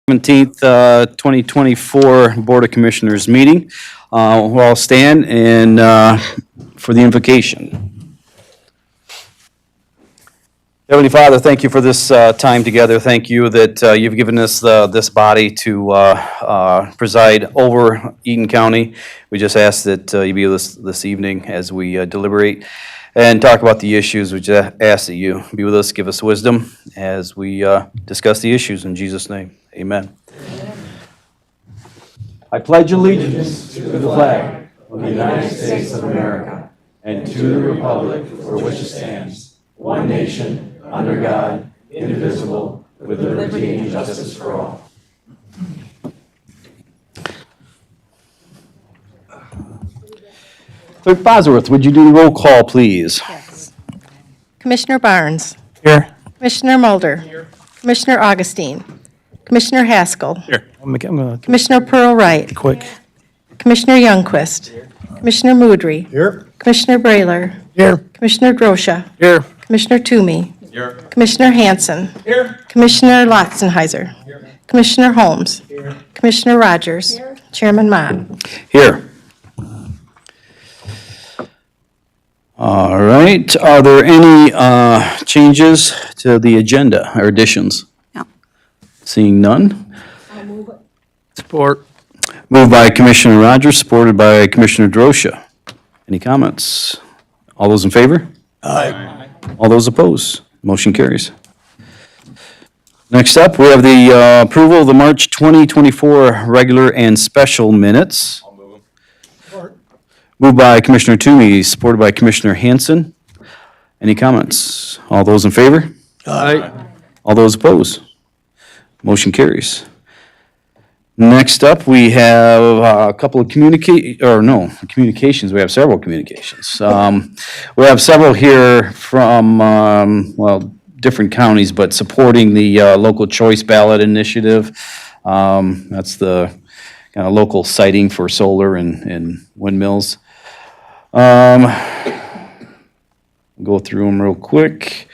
17th, 2024 Board of Commissioners meeting. We'll all stand and for the invocation. Heavenly Father, thank you for this time together. Thank you that you've given us this body to preside over Eaton County. We just ask that you be with us this evening as we deliberate and talk about the issues. We just ask that you be with us, give us wisdom as we discuss the issues. In Jesus' name, amen. I pledge allegiance to the flag of the United States of America and to the republic for which it stands, one nation, under God, indivisible, with liberty and justice for all. Clerk Bosworth, would you do the roll call, please? Yes. Commissioner Barnes. Here. Commissioner Mulder. Here. Commissioner Augustine. Commissioner Haskell. Here. I'm going to Commissioner Pearl Wright. be quick. Commissioner Youngquist. Commissioner Moudry. Here. Commissioner Brayler. Here. Commissioner Grosha. Here. Commissioner Toomey. Here. Commissioner Hanson. Here. Commissioner Lotzenheiser. Commissioner Holmes. Commissioner Rogers. Chairman Mott. Here. All right, are there any changes to the agenda or additions? No. Seeing none. Support. Moved by Commissioner Rogers, supported by Commissioner Drosha. Any comments? All those in favor? Aye. All those opposed? Motion carries. Next up, we have the approval of the March 2024 regular and special minutes. Moved by Commissioner Toomey, supported by Commissioner Hanson. Any comments? All those in favor? Aye. All those opposed? Motion carries. Next up, we have a couple of communications. We have several communications. We have several here from, different counties, but supporting the local choice ballot initiative. That's the kind of local siting for solar and windmills. Go through them real quick.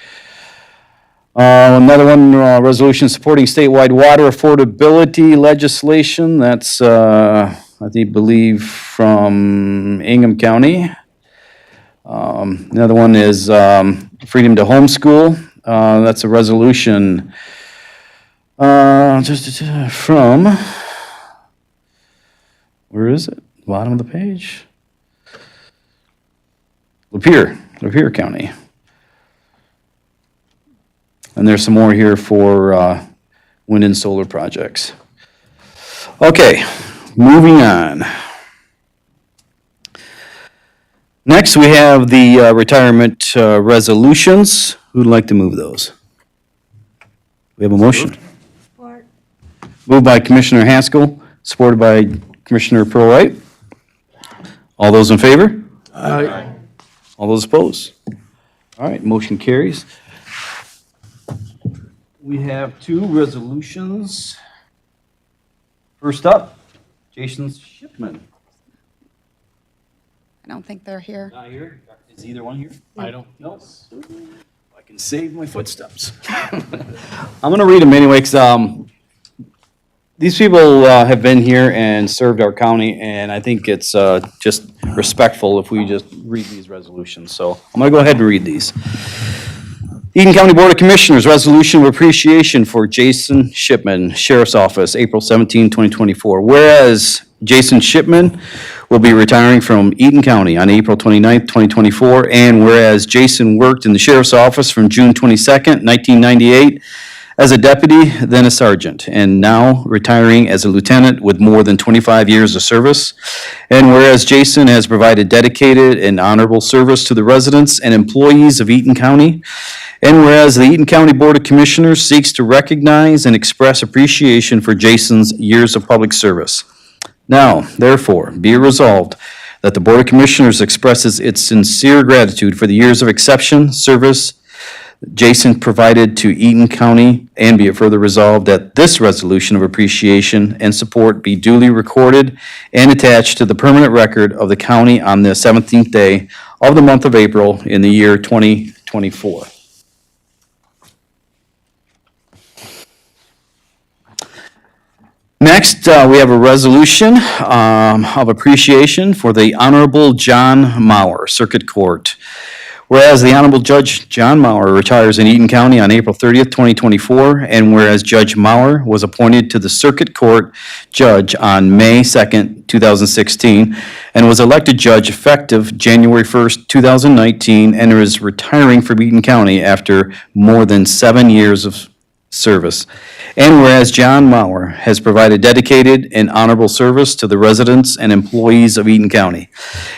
Another one, resolution supporting statewide water affordability legislation. That's, I believe, from Ingham County. Another one is freedom to homeschool. That's a resolution from, where is it? Bottom of the page. Lapeer County. And there's some more here for wind and solar projects. Okay, moving on. Next, we have the retirement resolutions. Who'd like to move those? We have a motion. Support. Moved by Commissioner Haskell, supported by Commissioner Pearl Wright. All those in favor? Aye. All those opposed? All right, motion carries. We have two resolutions. First up, Jason Shipman. I don't think they're here. Not here? Is either one here? I don't. No. I can save my footsteps. I'm gonna read them anyway, because these people have been here and served our county, and I think it's just respectful if we just read these resolutions. So I'm gonna go ahead and read these. Eaton County Board of Commissioners, resolution of appreciation for Jason Shipman, Sheriff's Office, April 17, 2024. Whereas Jason Shipman will be retiring from Eaton County on April 29, 2024, and whereas Jason worked in the Sheriff's Office from June 22nd, 1998, as a deputy, then a sergeant, and now retiring as a lieutenant with more than 25 years of service. And whereas Jason has provided dedicated and honorable service to the residents and employees of Eaton County, and whereas the Eaton County Board of Commissioners seeks to recognize and express appreciation for Jason's years of public service. Now, therefore, be it resolved that the Board of Commissioners expresses its sincere gratitude for the years of exception, service, Jason provided to Eaton County, and be it further resolved that this resolution of appreciation and support be duly recorded and attached to the permanent record of the county on the 17th day of the month of April in the year 2024. Next, we have a resolution of appreciation for the Honorable John Mauer, Circuit Court. Whereas the Honorable Judge John Mauer retires in Eaton County on April 30th, 2024, and whereas Judge Mauer was appointed to the Circuit Court Judge on May 2nd, 2016, and was elected judge effective January 1st, 2019, and is retiring from Eaton County after more than 7 years of service. And whereas John Mauer has provided dedicated and honorable service to the residents and employees of Eaton County.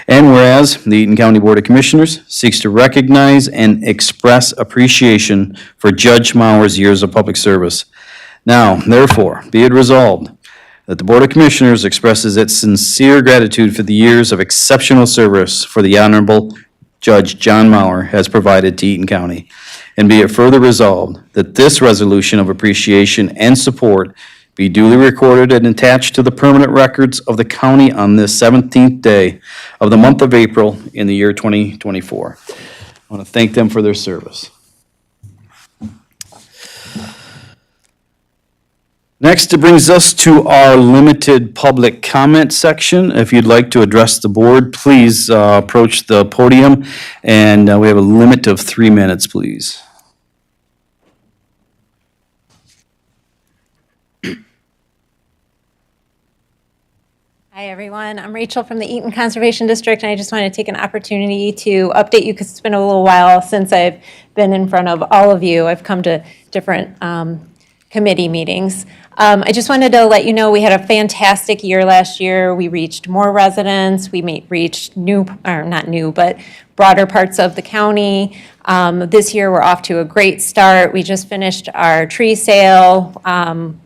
And whereas the Eaton County Board of Commissioners seeks to recognize and express appreciation for Judge Mauer's years of public service. Now, therefore, be it resolved that the Board of Commissioners expresses its sincere gratitude for the years of exceptional service for the Honorable Judge John Mauer has provided to Eaton County. And be it further resolved that this resolution of appreciation and support be duly recorded and attached to the permanent records of the county on this 17th day of the month of April in the year 2024. I want to thank them for their service. Next, it brings us to our limited public comment section. If you'd like to address the board, please approach the podium, and we have a limit of 3 minutes, please. Hi, everyone. I'm Rachel from the Eaton Conservation District, and I just want to take an opportunity to update you because it's been a little while since I've been in front of all of you. I've come to different committee meetings. I just wanted to let you know we had a fantastic year last year. We reached more residents. We reached but broader parts of the county. This year, we're off to a great start. We just finished our tree sale.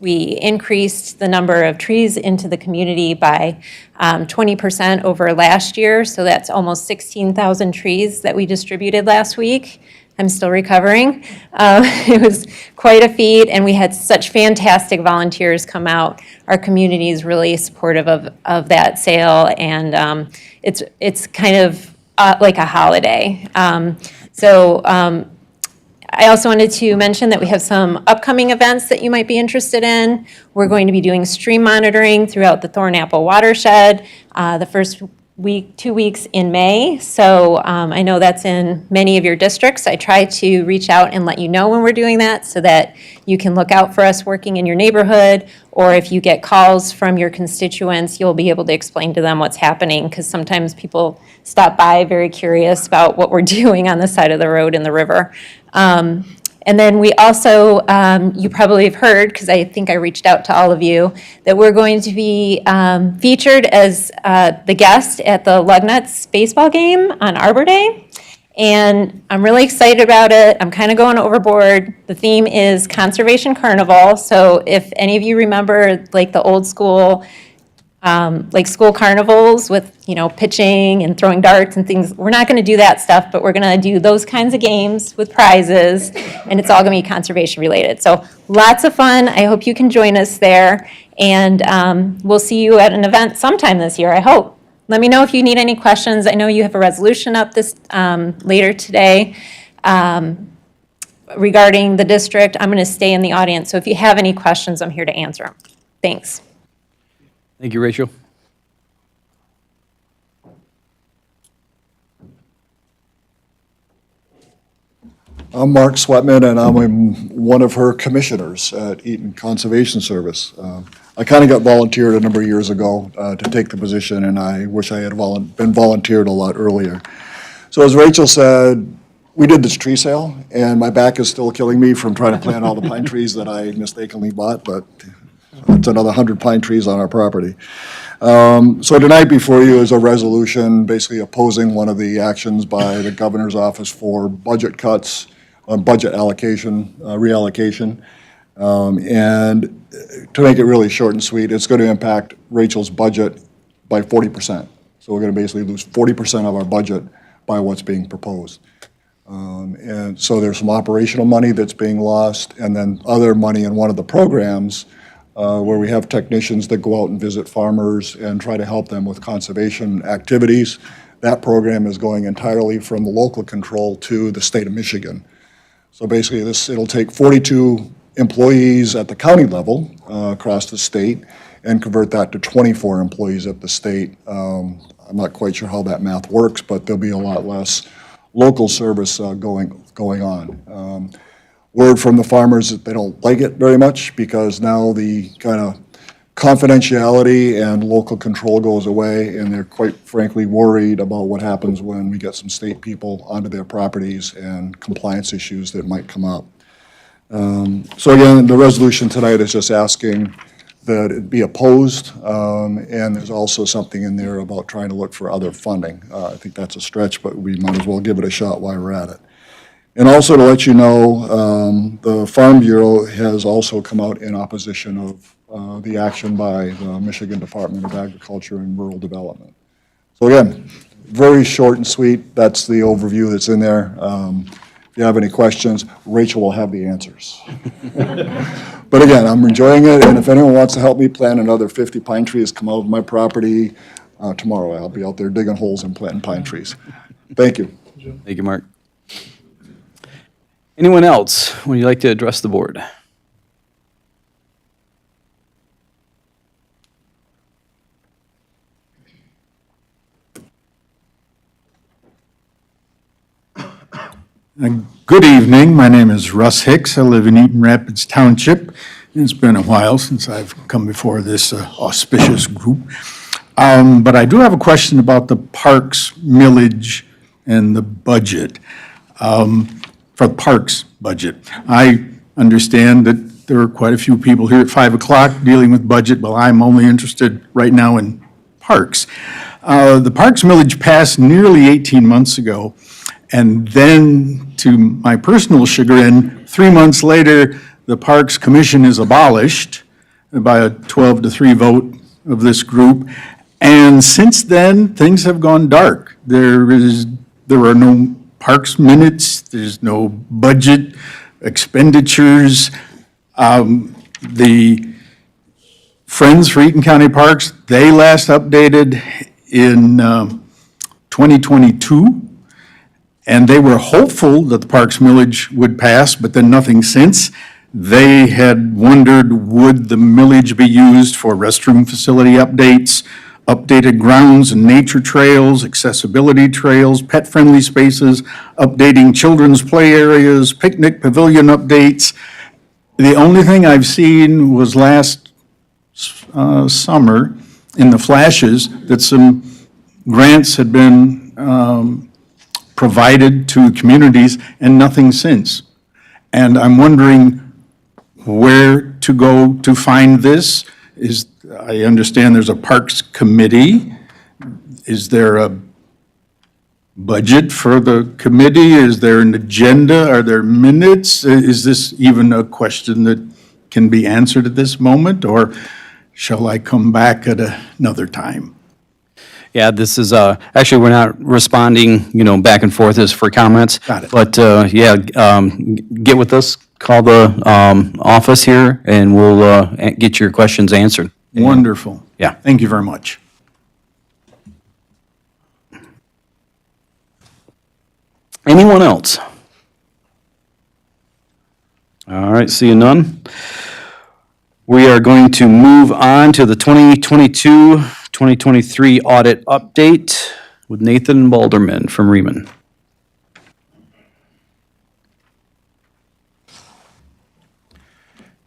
We increased the number of trees into the community by 20% over last year. So that's almost 16,000 trees that we distributed last week. I'm still recovering. It was quite a feat, and we had such fantastic volunteers come out. Our community is really supportive of that sale, and it's kind of like a holiday. I also wanted to mention that we have some upcoming events that you might be interested in. We're going to be doing stream monitoring throughout the Thornapple watershed the first 2 weeks in May. So I know that's in many of your districts. I try to reach out and let you know when we're doing that so that you can look out for us working in your neighborhood, or if you get calls from your constituents, you'll be able to explain to them what's happening, because sometimes people stop by very curious about what we're doing on the side of the road in the river. And then we also, you probably have heard, because I think I reached out to all of you, that we're going to be featured as the guest at the Lugnuts baseball game on Arbor Day. And I'm really excited about it. I'm kind of going overboard. The theme is Conservation Carnival. So if any of you remember like the old school like school carnivals with, pitching and throwing darts and things. We're not going to do that stuff, but we're going to do those kinds of games with prizes, and it's all going to be conservation related. So lots of fun. I hope you can join us there, and we'll see you at an event sometime this year, I hope. Let me know if you need any questions. I know you have a resolution up this later today regarding the district. I'm going to stay in the audience, so if you have any questions, I'm here to answer them. Thanks. Thank you, Rachel. I'm Mark Sweatman, and I'm one of her commissioners at Eaton Conservation Service. I kind of got volunteered a number of years ago to take the position, and I wish I had been volunteered a lot earlier. So as Rachel said, we did this tree sale, and my back is still killing me from trying to plant all the pine trees that I mistakenly bought, but it's another 100 pine trees on our property. So tonight before you is a resolution basically opposing one of the actions by the governor's office for budget cuts, budget allocation, reallocation. And to make it really short and sweet, it's going to impact Rachel's budget by 40%. So we're going to basically lose 40% of our budget by what's being proposed. And so there's some operational money that's being lost, and then other money in one of the programs where we have technicians that go out and visit farmers and try to help them with conservation activities. That program is going entirely from the local control to the state of Michigan. So basically it'll take 42 employees at the county level across the state and convert that to 24 employees at the state. I'm not quite sure how that math works, but there'll be a lot less local service going on. Word from the farmers that they don't like it very much because now the kind of confidentiality and local control goes away, and they're quite frankly worried about what happens when we get some state people onto their properties and compliance issues that might come up. So again, the resolution tonight is just asking that it be opposed, and there's also something in there about trying to look for other funding. I think that's a stretch, but we might as well give it a shot while we're at it. And also to let you know, the Farm Bureau has also come out in opposition of the action by the Michigan Department of Agriculture and Rural Development. So again, very short and sweet. That's the overview that's in there. If you have any questions, Rachel will have the answers. But again, I'm enjoying it, and if anyone wants to help me plant another 50 pine trees, come out of my property tomorrow. I'll be out there digging holes and planting pine trees. Thank you. Thank you, Mark. Anyone else? Would you like to address the board? Good evening. My name is Russ Hicks. I live in Eaton Rapids Township. It's been a while since I've come before this auspicious group. But I do have a question about the parks millage and the budget. For the parks budget. I understand that there are quite a few people here at 5 o'clock dealing with budget, but I'm only interested right now in parks. The parks millage passed nearly 18 months ago, and then, to my personal chagrin, 3 months later, the Parks Commission is abolished by a 12-3 vote of this group. And since then, things have gone dark. There are no parks minutes, there's no budget expenditures. The Friends for Eaton County Parks, they last updated in 2022. And they were hopeful that the Parks millage would pass, but then nothing since. They had wondered, would the millage be used for restroom facility updates, updated grounds and nature trails, accessibility trails, pet-friendly spaces, updating children's play areas, picnic pavilion updates. The only thing I've seen was last summer in the flashes that some grants had been provided to communities and nothing since. And I'm wondering where to go to find this. I understand there's a Parks Committee. Is there a budget for the committee? Is there an agenda? Are there minutes? Is this even a question that can be answered at this moment, or shall I come back at another time? Yeah, this is, actually, we're not responding, back and forth as for comments. Got it. But, get with us, call the office here, and we'll get your questions answered. Wonderful. Yeah. Thank you very much. Anyone else? All right, seeing none. We are going to move on to the 2022-2023 audit update with Nathan Balderman from Reman.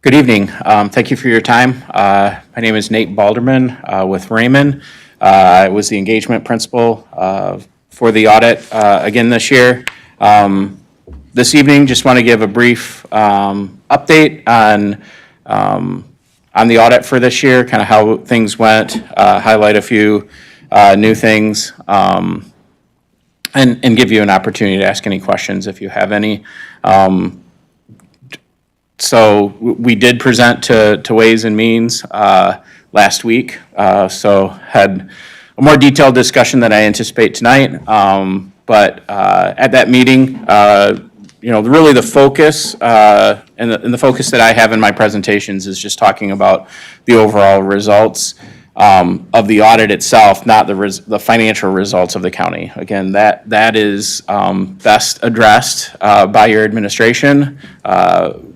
Good evening. Thank you for your time. My name is Nate Balderman with Raymond. I was the engagement principal for the audit again this year. This evening, just want to give a brief update on the audit for this year, kind of how things went, highlight a few new things, and give you an opportunity to ask any questions if you have any. So we did present to Ways and Means last week, so had a more detailed discussion than I anticipate tonight. But at that meeting, really the focus and the focus that I have in my presentations is just talking about the overall results of the audit itself, not the financial results of the county. Again, that is best addressed by your administration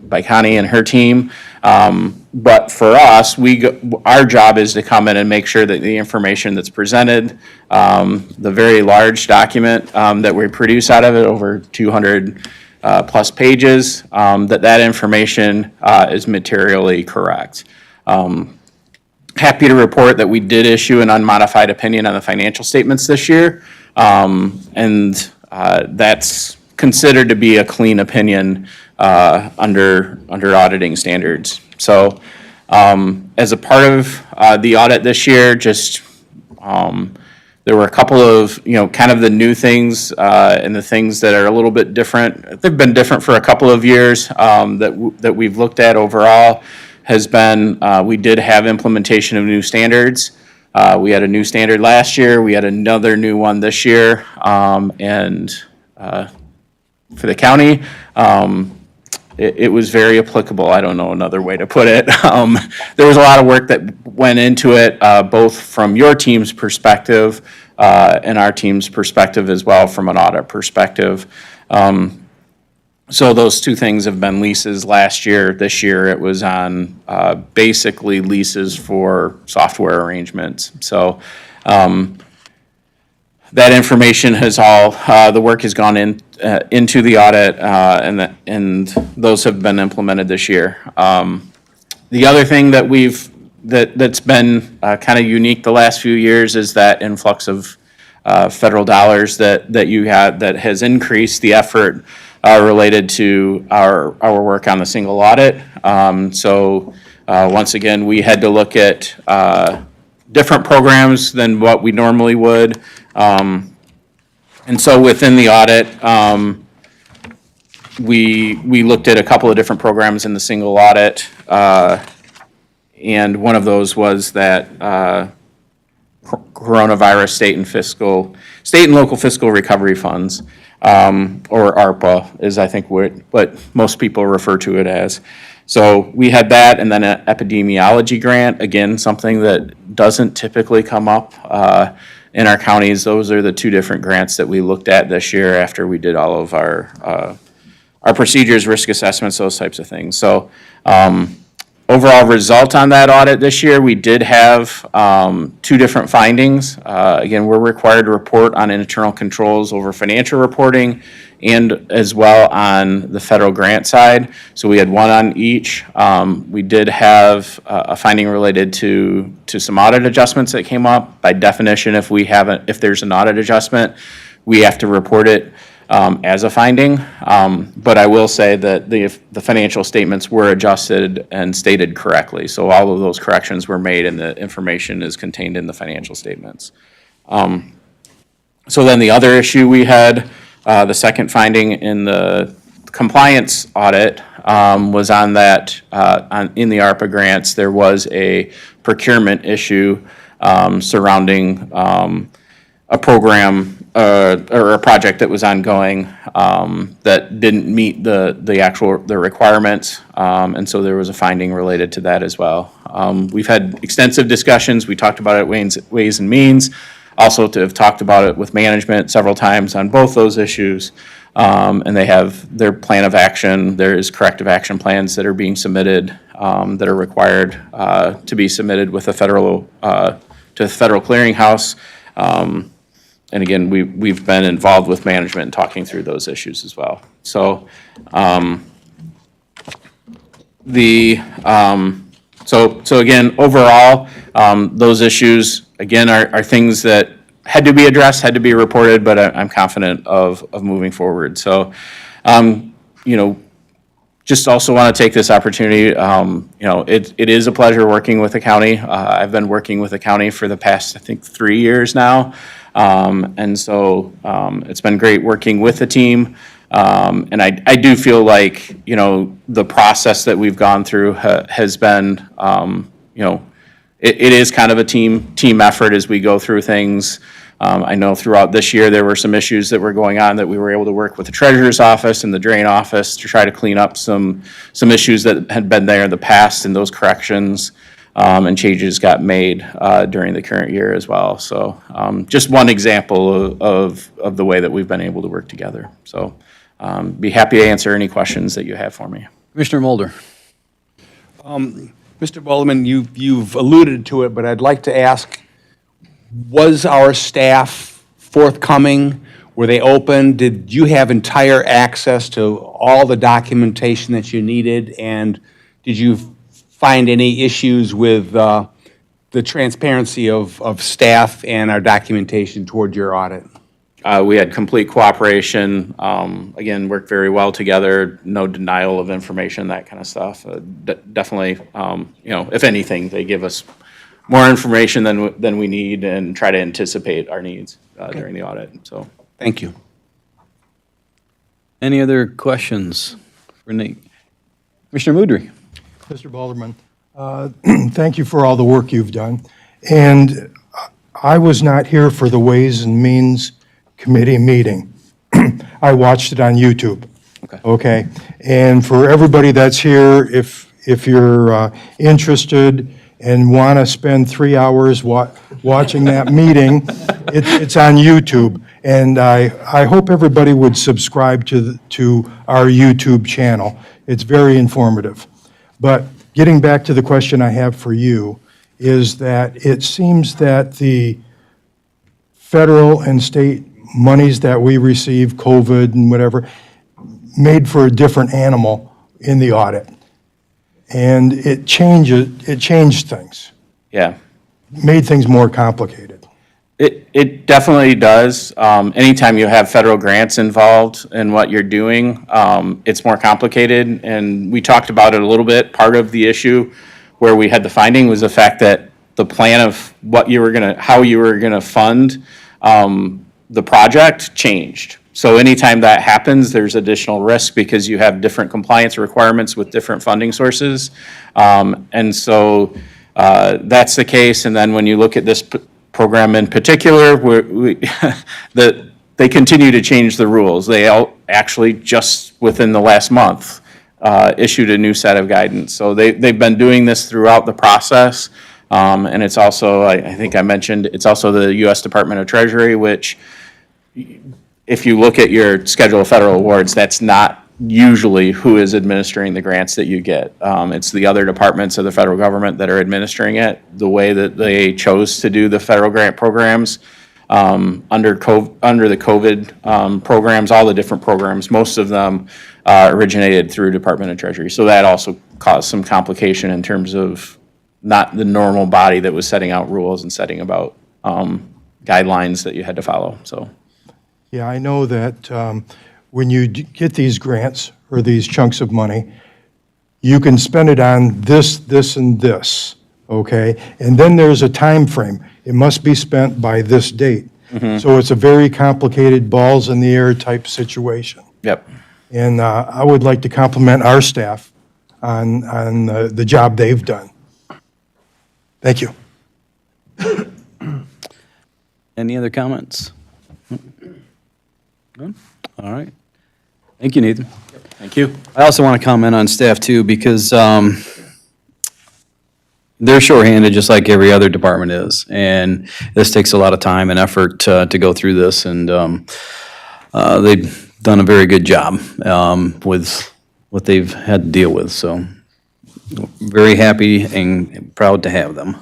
by Connie and her team. But for us, our job is to come in and make sure that the information that's presented, the very large document that we produce out of it, over 200 plus pages, that information is materially correct. Happy to report that we did issue an unmodified opinion on the financial statements this year, and that's considered to be a clean opinion under auditing standards. So, as a part of the audit this year, just there were a couple of, kind of the new things and the things that are a little bit different. They've been different for a couple of years that we've looked at overall. Has been, we did have implementation of new standards. We had a new standard last year. We had another new one this year. And for the county, it was very applicable. I don't know another way to put it. There was a lot of work that went into it, both from your team's perspective and our team's perspective as well from an audit perspective. So those two things have been leases last year. This year it was on basically leases for software arrangements. So that information has all, the work has gone into the audit and those have been implemented this year. The other thing that that's been kind of unique the last few years is that influx of federal dollars that you had that has increased the effort related to our work on the single audit. So once again, we had to look at different programs than what we normally would. And so within the audit, we looked at a couple of different programs in the single audit. And one of those was that coronavirus state and local fiscal recovery funds. Or ARPA is I think what most people refer to it as. So we had that and then an epidemiology grant, again, something that doesn't typically come up in our counties. Those are the two different grants that we looked at this year after we did all of our procedures, risk assessments, those types of things. So overall result on that audit this year, we did have two different findings. Again, we're required to report on internal controls over financial reporting and as well on the federal grant side. So we had one on each. We did have a finding related to some audit adjustments that came up. By definition, if there's an audit adjustment, we have to report it as a finding, but I will say that the financial statements were adjusted and stated correctly. So all of those corrections were made and the information is contained in the financial statements. So then the other issue we had, the second finding in the compliance audit was on that, in the ARPA grants, there was a procurement issue surrounding a program or a project that was ongoing that didn't meet the requirements, and so there was a finding related to that as well. We've had extensive discussions. We talked about it at Ways and Means, also to have talked about it with management several times on both those issues, and they have their plan of action. There is corrective action plans that are being submitted that are required to be submitted with to the federal clearinghouse. And again, we've been involved with management and talking through those issues as well. So, so again, overall, those issues, again, are things that had to be addressed, had to be reported, but I'm confident of moving forward. So, just also want to take this opportunity, it is a pleasure working with the county. I've been working with the county for the past, I think, 3 years now. And so it's been great working with the team. And I do feel like, the process that we've gone through has been, it is kind of a team effort as we go through things. I know throughout this year, there were some issues that were going on that we were able to work with the treasurer's office and the drain office to try to clean up some issues that had been there in the past, and those corrections and changes got made during the current year as well. So just one example of the way that we've been able to work together. So be happy to answer any questions that you have for me. Commissioner Mulder. Mr. Baldwin, you've alluded to it, but I'd like to ask, was our staff forthcoming? Were they open? Did you have entire access to all the documentation that you needed? And did you find any issues with the transparency of staff and our documentation toward your audit? We had complete cooperation, again, worked very well together, no denial of information, that kind of stuff. Definitely, if anything, they give us more information than we need and try to anticipate our needs during the audit, so. Thank you. Any other questions for Nate? Commissioner Mudry. Mr. Balderman, thank you for all the work you've done. And I was not here for the Ways and Means Committee meeting. I watched it on YouTube. Okay? And for everybody that's here, if you're interested and want to spend 3 hours watching that meeting, it's on YouTube. And I hope everybody would subscribe to our YouTube channel. It's very informative. But getting back to the question I have for you, is that it seems that the federal and state monies that we receive, COVID and whatever, made for a different animal in the audit. And it changed things, Yeah. made things more complicated. It definitely does. Anytime you have federal grants involved in what you're doing, it's more complicated. And we talked about it a little bit. Part of the issue where we had the finding was the fact that the plan of how you were gonna fund the project changed. So anytime that happens, there's additional risk because you have different compliance requirements with different funding sources. And so that's the case. And then when you look at this program in particular, they continue to change the rules. They actually just within the last month issued a new set of guidance. So they've been doing this throughout the process. And it's also, I think I mentioned, it's also the U.S. Department of Treasury, which if you look at your schedule of federal awards, that's not usually who is administering the grants that you get. It's the other departments of the federal government that are administering it. The way that they chose to do the federal grant programs under the COVID programs, all the different programs, most of them originated through Department of Treasury. So that also caused some complication in terms of not the normal body that was setting out rules and setting about guidelines that you had to follow, so. Yeah, I know that when you get these grants or these chunks of money, you can spend it on this, this, and this, okay? And then there's a time frame. It must be spent by this date. So it's a very complicated balls in the air type situation. Yep. And I would like to compliment our staff on the job they've done. Thank you. Any other comments? None? All right. Thank you, Nathan. Thank you. I also want to comment on staff too, because they're shorthanded just like every other department is. And this takes a lot of time and effort to go through this, and they've done a very good job with what they've had to deal with. So very happy and proud to have them.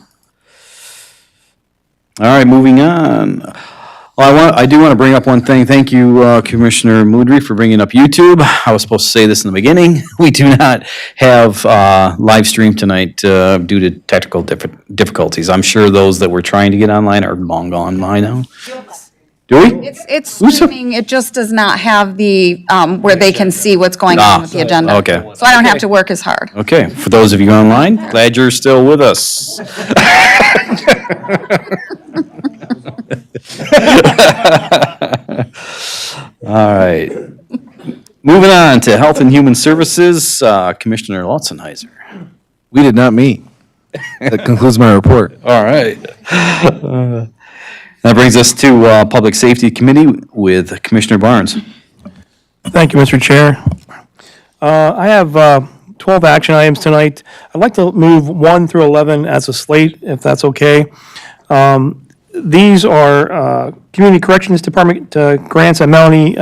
All right, moving on. I do want to bring up one thing. Thank you, Commissioner Mudry, for bringing up YouTube. I was supposed to say this in the beginning. We do not have live stream tonight due to technical difficulties. I'm sure those that were trying to get online are long gone by now. Do we? It's streaming, it just does not have the, where they can see what's going on with the agenda. Okay. So I don't have to work as hard. Okay, for those of you online, glad you're still with us. All right. Moving on to Health and Human Services, Commissioner Lutzenheiser. We did not meet. That concludes my report. All right. That brings us to Public Safety Committee with Commissioner Barnes. Thank you, Mr. Chair. I have 12 action items tonight. I'd like to move 1 through 11 as a slate, if that's okay. These are Community Corrections Department grants that Melanie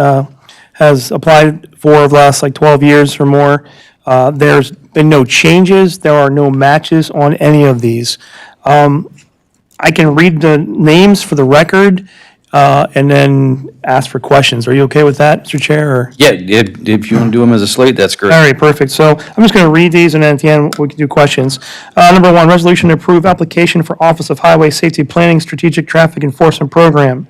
has applied for the last 12 years or more. There's been no changes. There are no matches on any of these. I can read the names for the record and then ask for questions. Are you okay with that, Mr. Chair? Or? Yeah, if you want to do them as a slate, that's great. All right, perfect. So I'm just going to read these, and then at the end, we can do questions. Number 1, resolution to approve application for Office of Highway Safety Planning Strategic Traffic Enforcement Program.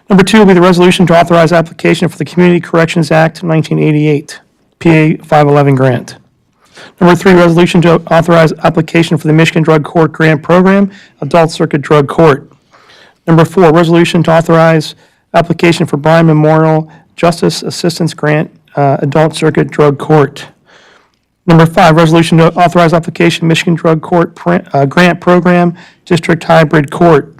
Number 2 will be the resolution to authorize application for the Community Corrections Act 1988, PA 511 grant. Number 3, resolution to authorize application for the Michigan Drug Court Grant Program, Adult Circuit Drug Court. Number 4, resolution to authorize application for Bryan Memorial Justice Assistance Grant, Adult Circuit Drug Court. Number 5, resolution to authorize application Michigan Drug Court Grant Program, District Hybrid Court.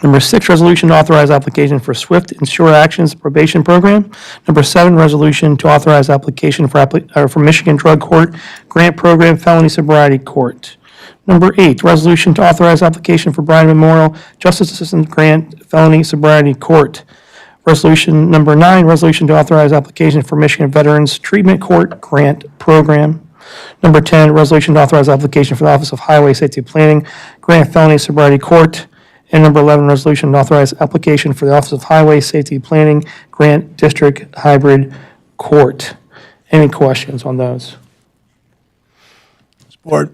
Number 6, resolution to authorize application for Swift Insure Actions Probation Program. Number 7, resolution to authorize application for Michigan Drug Court Grant Program, Felony Sobriety Court. Number 8, resolution to authorize application for Bryan Memorial Justice Assistance Grant, Felony Sobriety Court. Resolution number 9, resolution to authorize application for Michigan Veterans Treatment Court Grant Program. Number 10, resolution to authorize application for the Office of Highway Safety Planning Grant, Felony Sobriety Court. And number 11, resolution to authorize application for the Office of Highway Safety Planning Grant District Hybrid Court. Any questions on those? Support.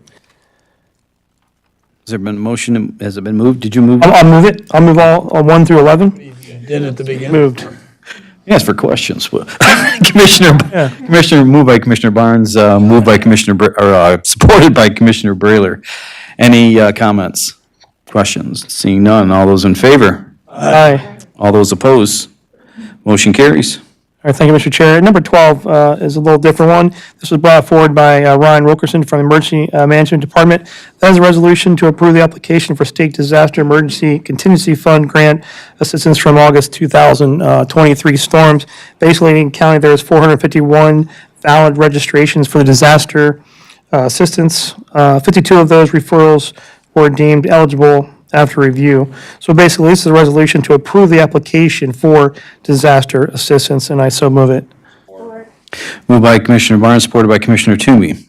Has there been a motion, has it been moved? Did you move? I'll move it. I'll move all 1 through 11. Did at the beginning. Moved. Yes, for questions. Commissioner, moved by Commissioner Barnes, moved by supported by Commissioner Brayler. Any comments, questions? Seeing none, all those in favor? Aye. All those opposed? Motion carries. All right, thank you, Mr. Chair. Number 12 is a little different one. This was brought forward by Ryan Wilkerson from the Emergency Management Department. That is a resolution to approve the application for State Disaster Emergency Contingency Fund Grant Assistance from August 2023 storms. Basically, in county, there is 451 valid registrations for the disaster assistance. 52 of those referrals were deemed eligible after review. So basically, this is a resolution to approve the application for disaster assistance, and I so move it. Moved by Commissioner Barnes, supported by Commissioner Toomey.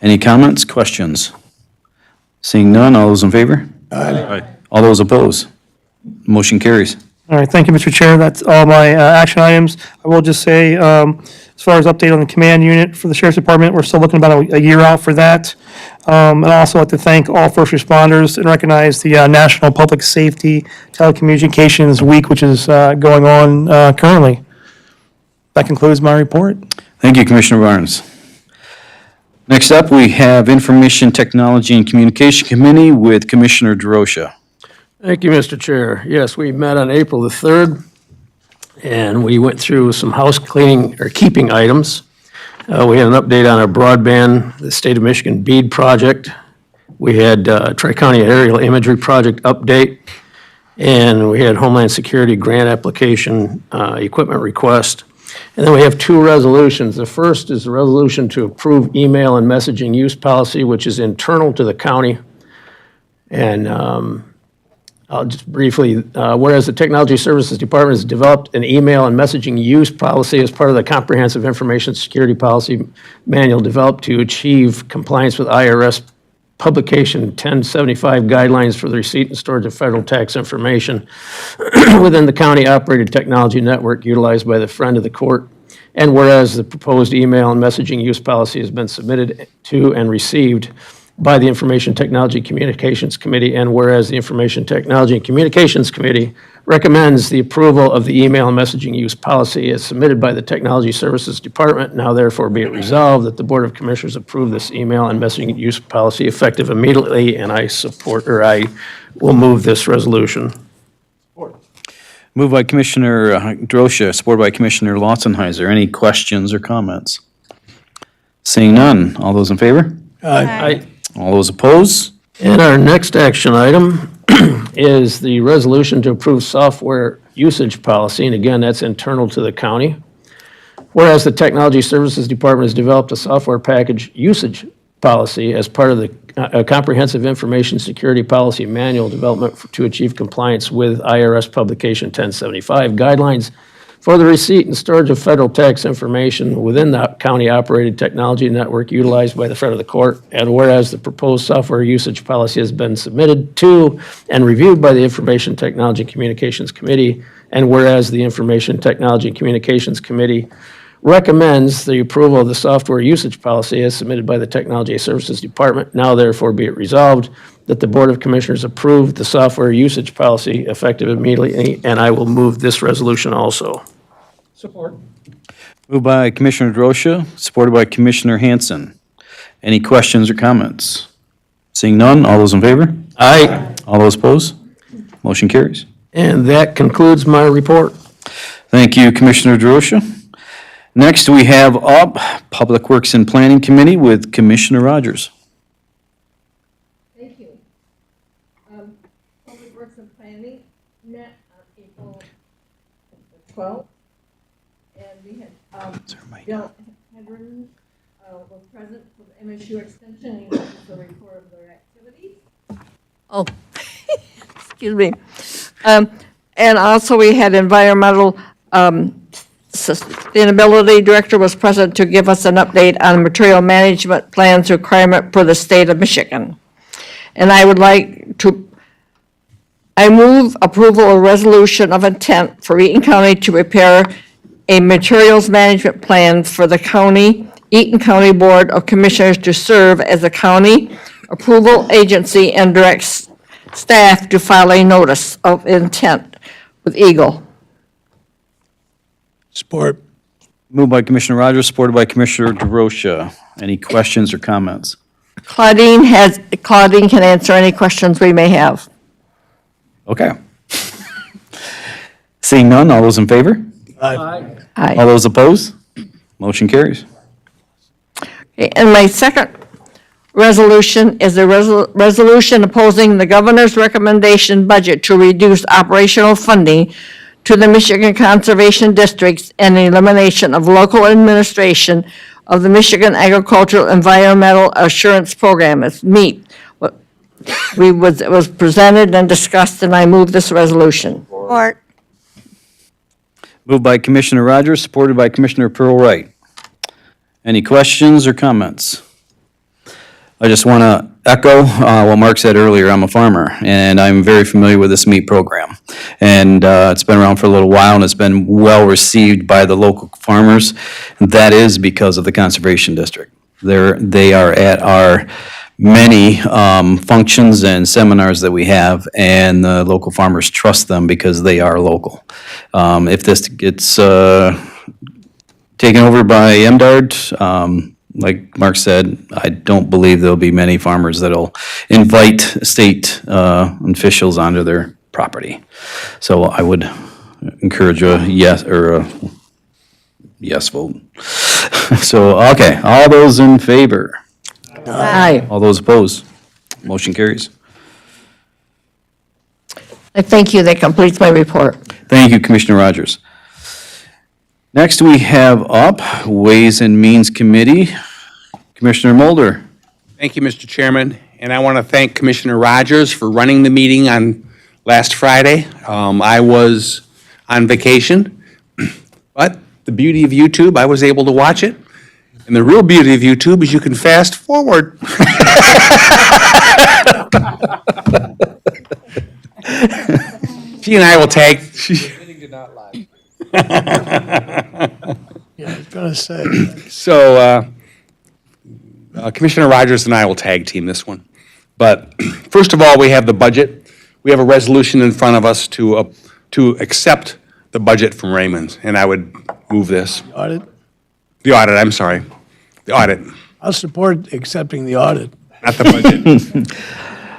Any comments, questions? Seeing none, all those in favor? Aye. All those opposed? Motion carries. All right, thank you, Mr. Chair. That's all my action items. I will just say, as far as update on the command unit for the Sheriff's Department, we're still looking about a year out for that. And I'd also like to thank all first responders and recognize the National Public Safety Telecommunications Week, which is going on currently. That concludes my report. Thank you, Commissioner Barnes. Next up, we have Information Technology and Communication Committee with Commissioner DeRosa. Thank you, Mr. Chair. Yes, we met on April the 3rd, and we went through some house cleaning or keeping items. We had an update on our broadband, the State of Michigan BEAD project. We had Tri-County Aerial Imagery Project update, and we had Homeland Security grant application equipment request. And then we have 2 resolutions. The first is a resolution to approve email and messaging use policy, which is internal to the county. And I'll just briefly, whereas the Technology Services Department has developed an email and messaging use policy as part of the Comprehensive Information Security Policy Manual developed to achieve compliance with IRS Publication 1075 guidelines for the receipt and storage of federal tax information within the county-operated technology network utilized by the Friend of the Court. And whereas the proposed email and messaging use policy has been submitted to and received by the Information Technology Communications Committee, and whereas the Information Technology and Communications Committee recommends the approval of the email and messaging use policy as submitted by the Technology Services Department, now therefore be it resolved that the Board of Commissioners approve this email and messaging use policy effective immediately, and I will move this resolution. Moved by Commissioner DeRosa, supported by Commissioner Lotzenheiser. Any questions or comments? Seeing none, all those in favor? Aye. All those opposed? And our next action item is the resolution to approve software usage policy, and again, that's internal to the county. Whereas the Technology Services Department has developed a software package usage policy as part of the Comprehensive Information Security Policy Manual development to achieve compliance with IRS Publication 1075 guidelines for the receipt and storage of federal tax information within the county-operated technology network utilized by the Fred of the Court, and whereas the proposed software usage policy has been submitted to and reviewed by the Information Technology and Communications Committee, and whereas the Information Technology and Communications Committee recommends the approval of the software usage policy as submitted by the Technology Services Department, now therefore be it resolved that the Board of Commissioners approve the software usage policy effective immediately, and I will move this resolution also. Moved by Commissioner Drosha, supported by Commissioner Hanson. Any questions or comments? Seeing none, all those in favor? Aye. All those opposed? Motion carries. And that concludes my report. Thank you, Commissioner Drosha. Next, we have up Public Works and Planning Committee with Commissioner Rogers. Thank you. Public Works and Planning met on April 12th, and we had, Bill Hedren was present for the MSU Extension, and he gave us a report of their activities. Oh, excuse me. And also, we had environmental sustainability director was present to give us an update on material management plans requirement for the state of Michigan. And I would like to, I move approval of resolution of intent for Eaton County to prepare a materials management plan for the county, Eaton County Board of Commissioners to serve as a county approval agency and directs staff to file a notice of intent with Eagle. Support. Moved by Commissioner Rogers, supported by Commissioner DeRosa. Any questions or comments? Claudine can answer any questions we may have. Okay. Seeing none, all those in favor? Aye. All those opposed? Motion carries. Okay, and my second resolution is a resolution opposing the governor's recommendation budget to reduce operational funding to the Michigan Conservation Districts and the elimination of local administration of the Michigan Agricultural Environmental Assurance Program. It's MEAT. It was presented and discussed, and I move this resolution. Support. Moved by Commissioner Rogers, supported by Commissioner Pearl Wright. Any questions or comments? I just want to echo what Mark said earlier. I'm a farmer, and I'm very familiar with this MEAT program. And it's been around for a little while, and it's been well-received by the local farmers. That is because of the Conservation District. They are at our many functions and seminars that we have, and the local farmers trust them because they are local. If this gets taken over by MDARD, like Mark said, I don't believe there'll be many farmers that'll invite state officials onto their property. So I would encourage a yes or a yes vote. So, okay, all those in favor? Aye. All those opposed? Motion carries. I thank you. That completes my report. Thank you, Commissioner Rogers. Next, we have up Ways and Means Committee. Commissioner Mulder. Thank you, Mr. Chairman, and I want to thank Commissioner Rogers for running the meeting on last Friday. I was on vacation, but the beauty of YouTube, I was able to watch it. And the real beauty of YouTube is you can fast forward. She and I will tag. Yeah, I was going to say. So Commissioner Rogers and I will tag team this one. But first of all, we have the budget. We have a resolution in front of us to accept the budget from Raymond, and I would move this. Audit? The audit, I'm sorry. The audit, I'll support accepting the audit. not the budget.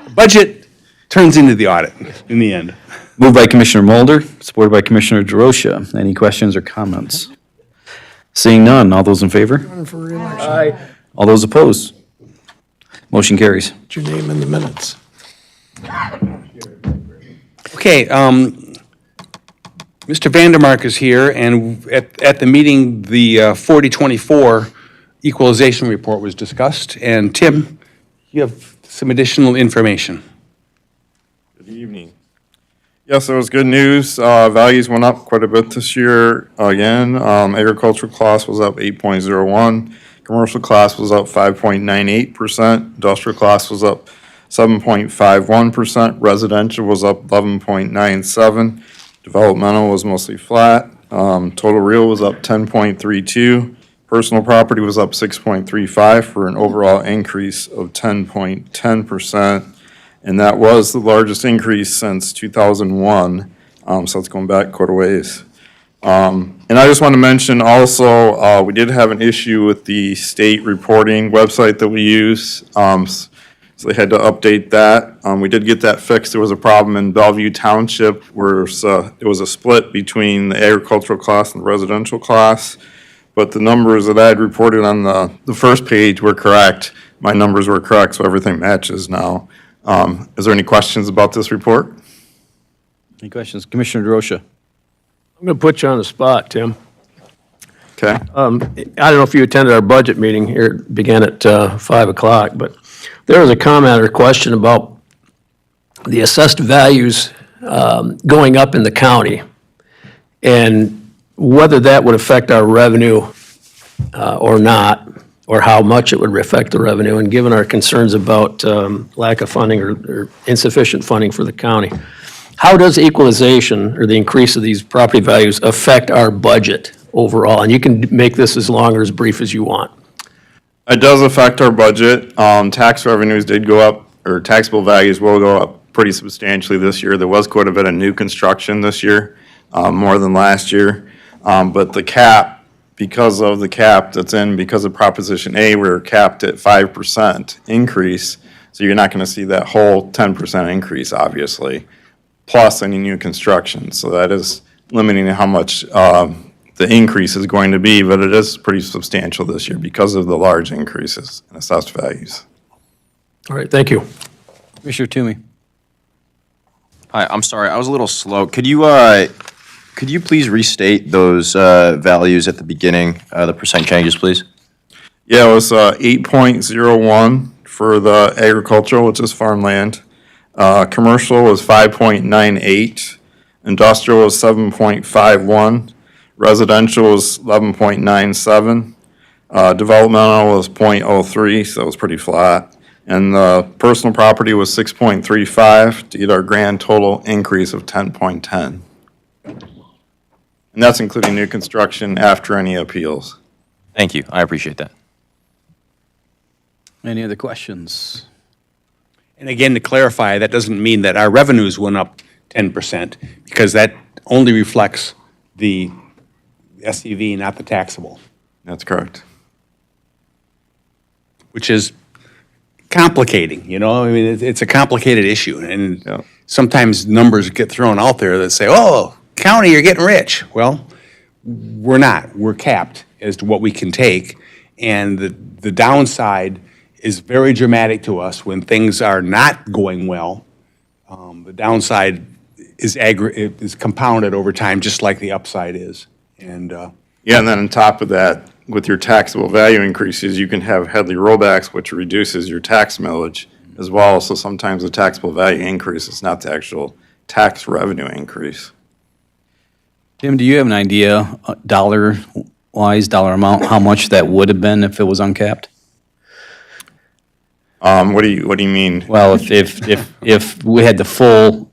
The budget turns into the audit in the end. Moved by Commissioner Mulder, supported by Commissioner DeRosa. Any questions or comments? Seeing none, all those in favor? For re-election. Aye. All those opposed? Motion carries. Put your name in the minutes. Okay, Mr. Vandermark is here, and at the meeting, the 4024 equalization report was discussed. And Tim, you have some additional information. Good evening. Yes, it was good news. Values went up quite a bit this year. Again, agricultural class was up 8.01. Commercial class was up 5.98%. Industrial class was up 7.51%. Residential was up 11.97. Developmental was mostly flat. Total real was up 10.32. Personal property was up 6.35 for an overall increase of 10.10%. And that was the largest increase since 2001. So it's going back quite a ways. And I just want to mention also, we did have an issue with the state reporting website that we use. So they had to update that. We did get that fixed. There was a problem in Bellevue Township where it was a split between the agricultural class and the residential class. But the numbers that I had reported on the first page were correct. My numbers were correct, so everything matches now. Is there any questions about this report? Any questions? Commissioner DeRosa. I'm going to put you on the spot, Tim. Okay. I don't know if you attended our budget meeting here, it began at 5 o'clock, but there was a comment or question about the assessed values going up in the county and whether that would affect our revenue or not, or how much it would affect the revenue. And given our concerns about lack of funding or insufficient funding for the county, how does equalization or the increase of these property values affect our budget overall? And you can make this as long or as brief as you want. It does affect our budget. Tax revenues did go up, or taxable values will go up pretty substantially this year. There was quite a bit of new construction this year, more than last year. But the cap, because of the cap that's in, because of Proposition A, we're capped at 5% increase. So you're not going to see that whole 10% increase, obviously, plus any new construction. So that is limiting how much the increase is going to be, but it is pretty substantial this year because of the large increases in assessed values. All right, thank you. Commissioner Toomey. Hi, I'm sorry, I was a little slow. Could you please restate those values at the beginning, the percent changes, please? Yeah, it was 8.01 for the agricultural, which is farmland. Commercial was 5.98. Industrial was 7.51. Residential was 11.97. Developmental was 0.03, so it was pretty flat. And the personal property was 6.35 to get our grand total increase of 10.10. And that's including new construction after any appeals. Thank you, I appreciate that. Any other questions? And again, to clarify, that doesn't mean that our revenues went up 10%, because that only reflects the SEV, not the taxable. That's correct. Which is complicating, you know? I mean, it's a complicated issue, and sometimes numbers get thrown out there that say, oh, county, you're getting rich. Well, we're not. We're capped as to what we can take, and the downside is very dramatic to us when things are not going well. The downside is compounded over time, just like the upside is. And yeah, and then on top of that, with your taxable value increases, you can have Headley rollbacks, which reduces your tax millage as well. So sometimes the taxable value increase is not the actual tax revenue increase. Tim, do you have an idea, dollar-wise, dollar amount, how much that would have been if it was uncapped? What do you mean? Well, if we had the full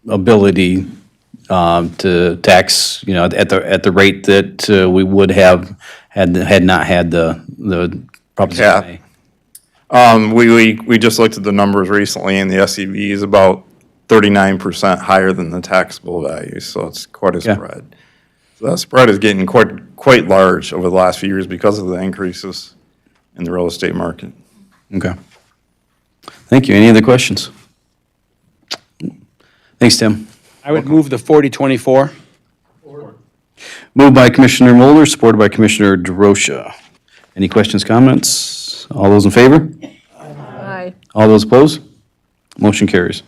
ability to tax, you know, at the rate that we would have had not had the Proposition A. We just looked at the numbers recently, and the SEV is about 39% higher than the taxable value, so it's quite a spread. So that spread is getting quite large over the last few years because of the increases in the real estate market. Okay. Thank you. Any other questions? Thanks, Tim. I would move the 40-24. Moved by Commissioner Mulder, supported by Commissioner DeRosa. Any questions, comments? All those in favor? Aye. All those opposed? Motion carries.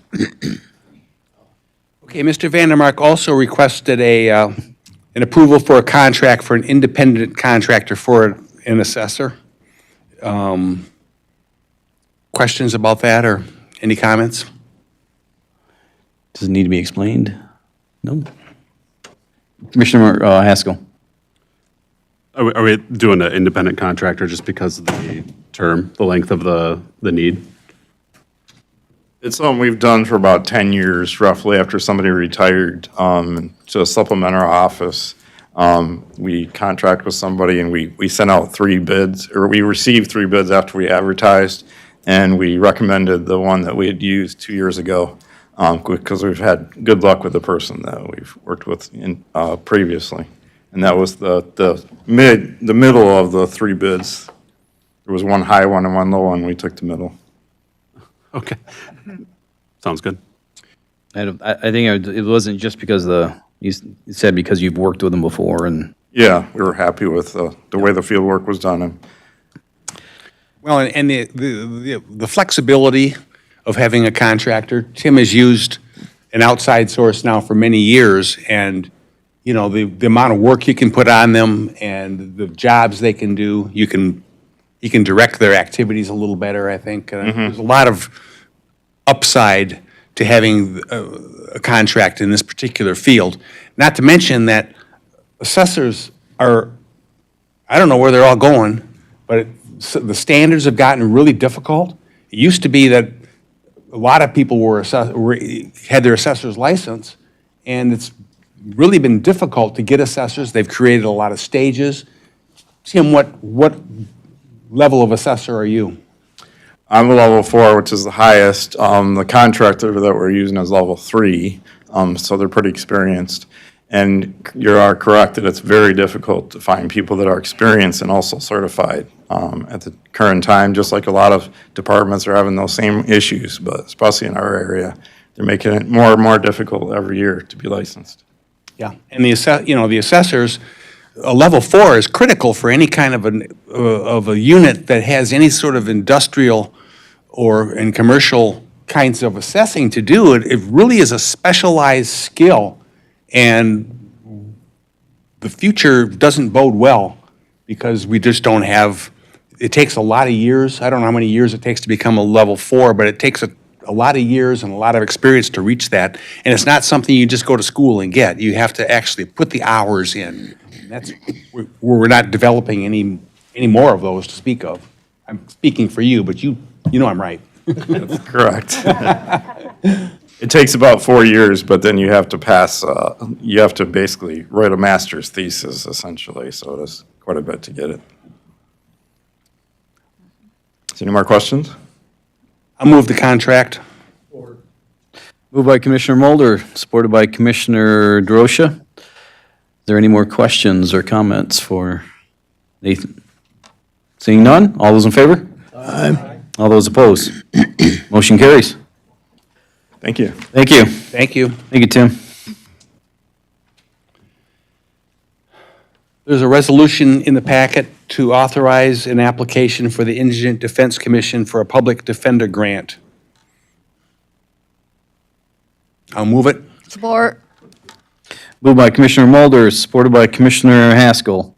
Okay, Mr. Vandermark also requested an approval for a contract for an independent contractor for an assessor. Questions about that or any comments? Does it need to be explained? No. Commissioner Haskell. Are we doing an independent contractor just because of the term, the length of the need? It's something we've done for about 10 years roughly after somebody retired, to supplement our office. We contract with somebody and we sent out 3 bids, or we received 3 bids after we advertised, and we recommended the one that we had used 2 years ago, because we've had good luck with the person that we've worked with previously. And that was the middle of the 3 bids. There was one high one and one low one, we took the middle. Okay. Sounds good. I think it wasn't just because you said because you've worked with them before and. Yeah, we were happy with the way the field work was done. Well, and the flexibility of having a contractor, Tim has used an outside source now for many years, and, you know, the amount of work you can put on them and the jobs they can do, you can direct their activities a little better, I think. There's a lot of upside to having a contract in this particular field. Not to mention that assessors are, I don't know where they're all going, but the standards have gotten really difficult. It used to be that a lot of people had their assessor's license, and it's really been difficult to get assessors. They've created a lot of stages. Tim, what level of assessor are you? I'm a level 4, which is the highest. The contractor that we're using is level 3, so they're pretty experienced. And you are correct that it's very difficult to find people that are experienced and also certified at the current time, just like a lot of departments are having those same issues, but especially in our area, they're making it more and more difficult every year to be licensed. Yeah, and the assessors, a level 4 is critical for any kind of a unit that has any sort of industrial and commercial kinds of assessing to do. It really is a specialized skill, and the future doesn't bode well because we just don't have, it takes a lot of years. I don't know how many years it takes to become a level 4, but it takes a lot of years and a lot of experience to reach that. And it's not something you just go to school and get. You have to actually put the hours in. That's, we're not developing any more of those to speak of. I'm speaking for you, but you know I'm right. That's correct. It takes about 4 years, but then you have to pass, you have to basically write a master's thesis essentially, so it is quite a bit to get it. Is there any more questions? I'll move the contract. Moved by Commissioner Mulder, supported by Commissioner DeRosa. Is there any more questions or comments for Nathan? Seeing none, all those in favor? Aye. All those opposed? Motion carries. Thank you. Thank you. Thank you. Thank you, Tim. There's a resolution in the packet to authorize an application for the Indigent Defense Commission for a public defender grant. I'll move it. Support. Moved by Commissioner Mulder, supported by Commissioner Haskell.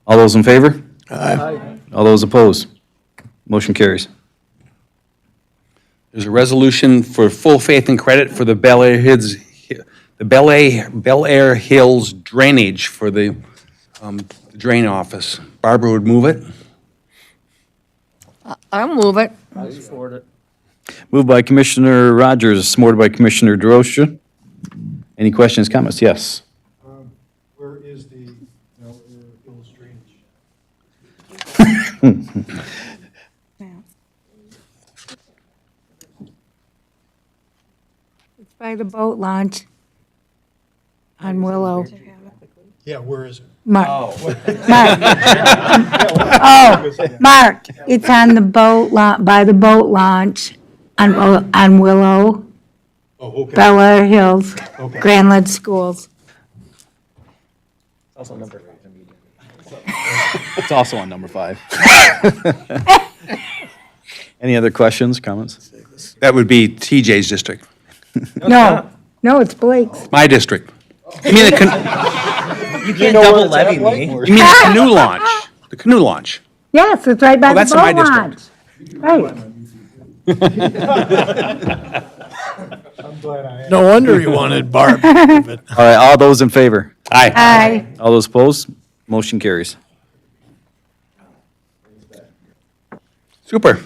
All those in favor? Aye. All those opposed? Motion carries. There's a resolution for full faith and credit for the Bel Air Hills drainage for the drain office. Barbara would move it. I'll move it. Moved by Commissioner Rogers, supported by Commissioner DeRosa. Any questions, comments? Yes. Where is the Bel Air Hills drainage? It's by the boat launch on Willow. Yeah, where is it? Mark. Mark. Oh, Mark, it's on the boat by the boat launch on Willow, Oh, okay. Bel Air Hills, Okay. Grand Ledge Schools. Also number 5. It's also on number 5. Any other questions, comments? That would be TJ's district. No, it's Blake's. My district. You mean You can't double levy me. you mean the canoe launch? The canoe launch. Yes, it's right by Oh, the that's in my boat launch. district. Right. No wonder you wanted Barb. All right, all those in favor? Aye. Aye. All those opposed? Motion carries. Super.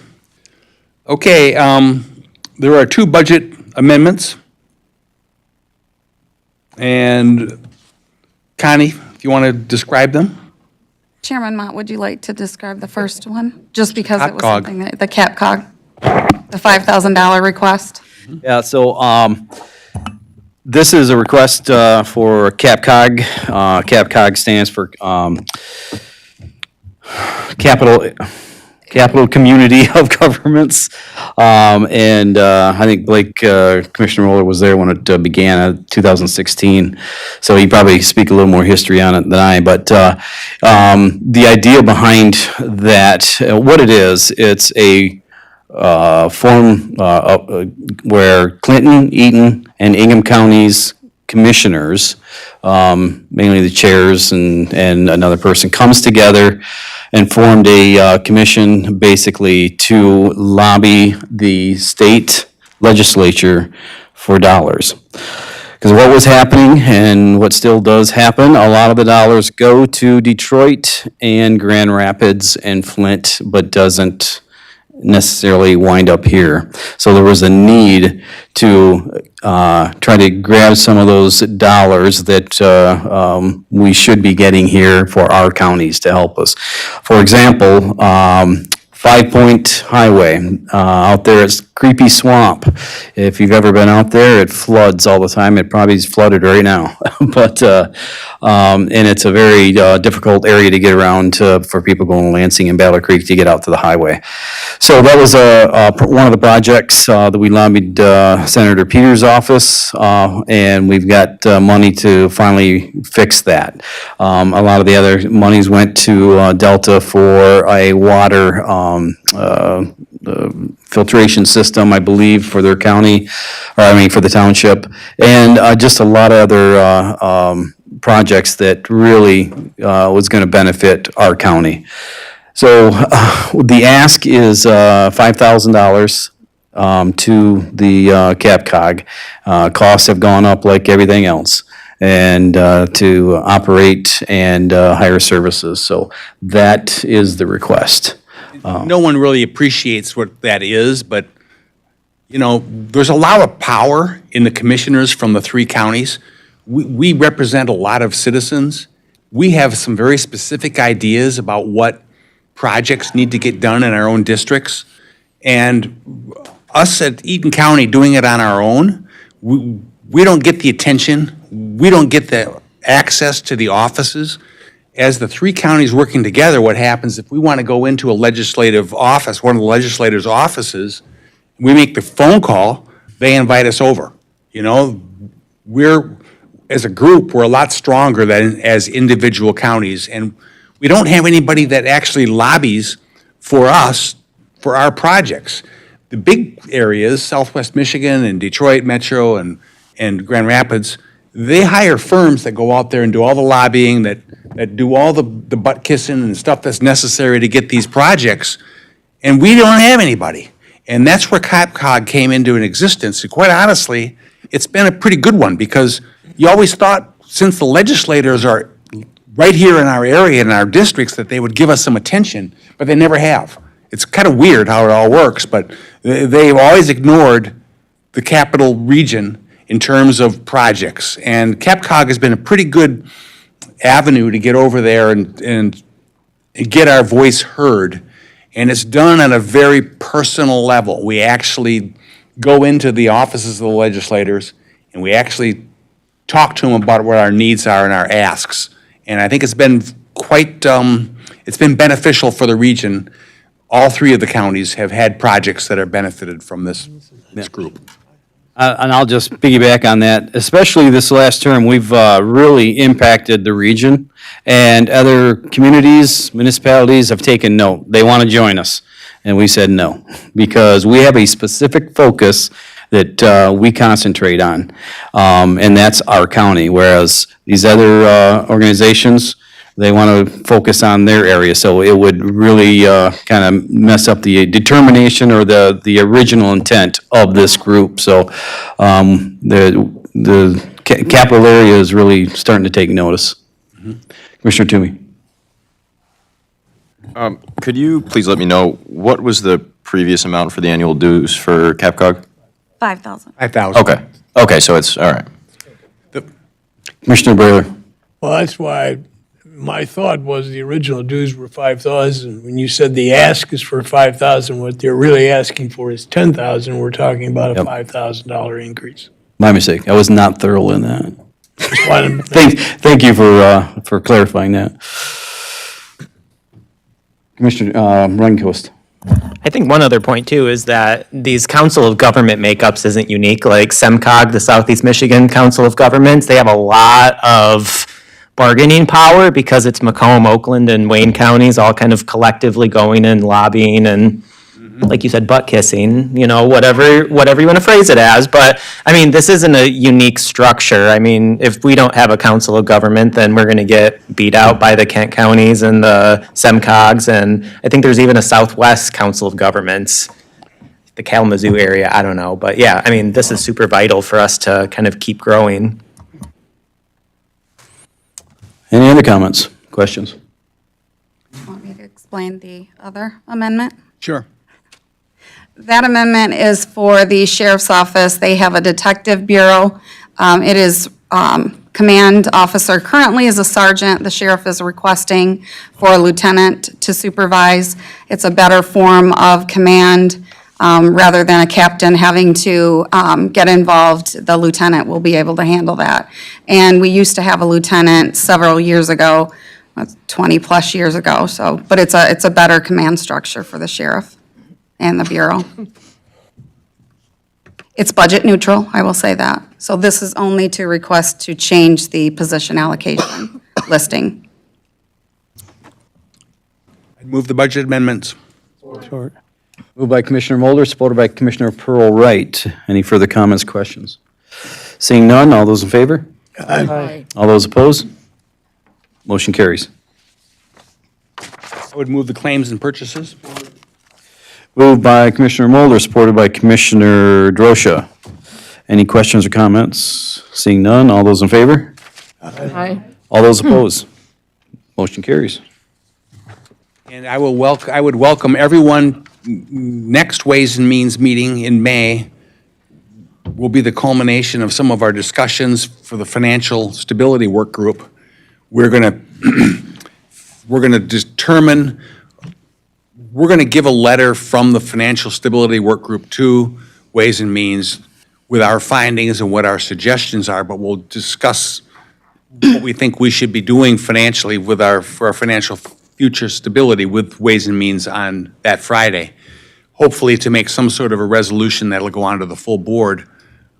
Okay, there are two budget amendments. And Connie, if you want to describe them? Chairman Mott, would you like to describe the first one? Just because it was CapCog. something that, the CapCog, the $5,000 request? Yeah, so this is a request for CapCog. CapCog stands for Capital Community of Governments. And I think Blake, Commissioner Roller was there when it began in 2016. So he probably speak a little more history on it than I. But the idea behind that, what it is, it's a form where Clinton, Eaton, and Ingham counties commissioners, mainly the chairs and another person, comes together and formed a commission basically to lobby the state legislature for dollars. Because what was happening and what still does happen, a lot of the dollars go to Detroit and Grand Rapids and Flint, but doesn't necessarily wind up here. So there was a need to try to grab some of those dollars that we should be getting here for our counties to help us. For example, 5 Point Highway, out there it's Creepy Swamp. If you've ever been out there, it floods all the time. It probably is flooded right now. But, and it's a very difficult area to get around for people going to Lansing and Battle Creek to get out to the highway. So that was one of the projects that we lobbied Senator Peters' office, and we've got money to finally fix that. A lot of the other monies went to Delta for a water filtration system, I believe, for their county, or I mean, for the township, and just a lot of other projects that really was going to benefit our county. So the ask is $5,000 to the CapCog. Costs have gone up like everything else, and to operate and hire services. So that is the request. No one really appreciates what that is, but, you know, there's a lot of power in the commissioners from the three counties. We represent a lot of citizens. We have some very specific ideas about what projects need to get done in our own districts. And us at Eaton County doing it on our own, we don't get the attention, we don't get the access to the offices. As the three counties working together, what happens if we want to go into a legislative office, one of the legislators' offices, we make the phone call, they invite us over. You know, as a group, we're a lot stronger than as individual counties, and we don't have anybody that actually lobbies for us, for our projects. The big areas, Southwest Michigan and Detroit Metro and Grand Rapids, they hire firms that go out there and do all the lobbying, that do all the butt kissing and stuff that's necessary to get these projects, and we don't have anybody. And that's where CapCog came into an existence. And quite honestly, it's been a pretty good one, because you always thought, since the legislators are right here in our area, in our districts, that they would give us some attention, but they never have. It's kind of weird how it all works, but they've always ignored the capital region in terms of projects. And CapCog has been a pretty good avenue to get over there and get our voice heard. And it's done on a very personal level. We actually go into the offices of the legislators, and we actually talk to them about what our needs are and our asks. And I think it's been quite, it's been beneficial for the region. All three of the counties have had projects that are benefited from this group. And I'll just piggyback on that. Especially this last term, we've really impacted the region, and other communities, municipalities have taken note. They want to join us, and we said no, because we have a specific focus that we concentrate on, and that's our county. Whereas these other organizations, they want to focus on their area. So it would really kind of mess up the determination or the original intent of this group. So the capital area is really starting to take notice. Commissioner Toomey. Could you please let me know, what was the previous amount for the annual dues for CapCog? 5,000. 5,000. Okay, so it's, all right. Commissioner Brailer. Well, that's why my thought was the original dues were 5,000. When you said the ask is for 5,000, what they're really asking for is 10,000. We're talking about a Yep. $5,000 increase. My mistake. I was not thorough in that. Just wanted- Thank you for clarifying that. Commissioner Runcoast. I think one other point too is that these Council of Government makeups isn't unique. Like SEMCOG, the Southeast Michigan Council of Governments, they have a lot of bargaining power because it's Macomb, Oakland, and Wayne counties all kind of collectively going and lobbying and, like you said, butt kissing, you know, whatever you want to phrase it as. But I mean, this isn't a unique structure. I mean, if we don't have a Council of Government, then we're going to get beat out by the Kent counties and the SEMCOGs. And I think there's even a Southwest Council of Governments, the Kalamazoo area. I don't know. But yeah, I mean, this is super vital for us to kind of keep growing. Any other comments, questions? Want me to explain the other amendment? Sure. That amendment is for the sheriff's office. They have a detective bureau. It is command officer currently is a sergeant. The sheriff is requesting for a lieutenant to supervise. It's a better form of command rather than a captain having to get involved. The lieutenant will be able to handle that. And we used to have a lieutenant several years ago, 20-plus years ago. So, but it's a better command structure for the sheriff and the bureau. It's budget neutral, I will say that. So this is only to request to change the position allocation listing. I'd move the budget amendments. Short. Moved by Commissioner Mulder, supported by Commissioner Pearl Wright. Any further comments, questions? Seeing none, all those in favor? Aye. All those opposed? Motion carries. I would move the claims and purchases. Moved by Commissioner Mulder, supported by Commissioner Drosha. Any questions or comments? Seeing none, all those in favor? Aye. All those opposed? Motion carries. And I would welcome everyone. Next Ways and Means meeting in May will be the culmination of some of our discussions for the Financial Stability Work Group. We're going to determine, we're going to give a letter from the Financial Stability Work Group to Ways and Means with our findings and what our suggestions are, but we'll discuss what we think we should be doing financially for our financial future stability with Ways and Means on that Friday. Hopefully to make some sort of a resolution that'll go on to the full board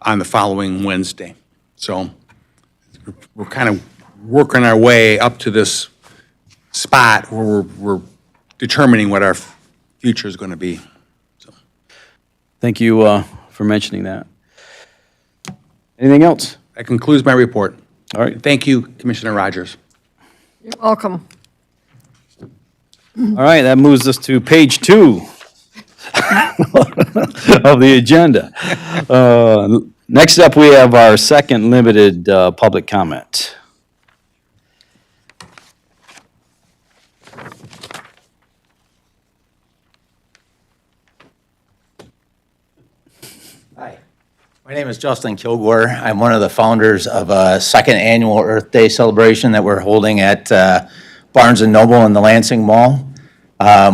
on the following Wednesday. So we're kind of working our way up to this spot where we're determining what our future is going to be. Thank you for mentioning that. Anything else? That concludes my report. All right. Thank you, Commissioner Rogers. You're welcome. All right, that moves us to page 2 of the agenda. Next up, we have our second limited public comment. Hi, my name is Justin Kilgore. I'm one of the founders of a second annual Earth Day celebration that we're holding at Barnes & Noble in the Lansing Mall.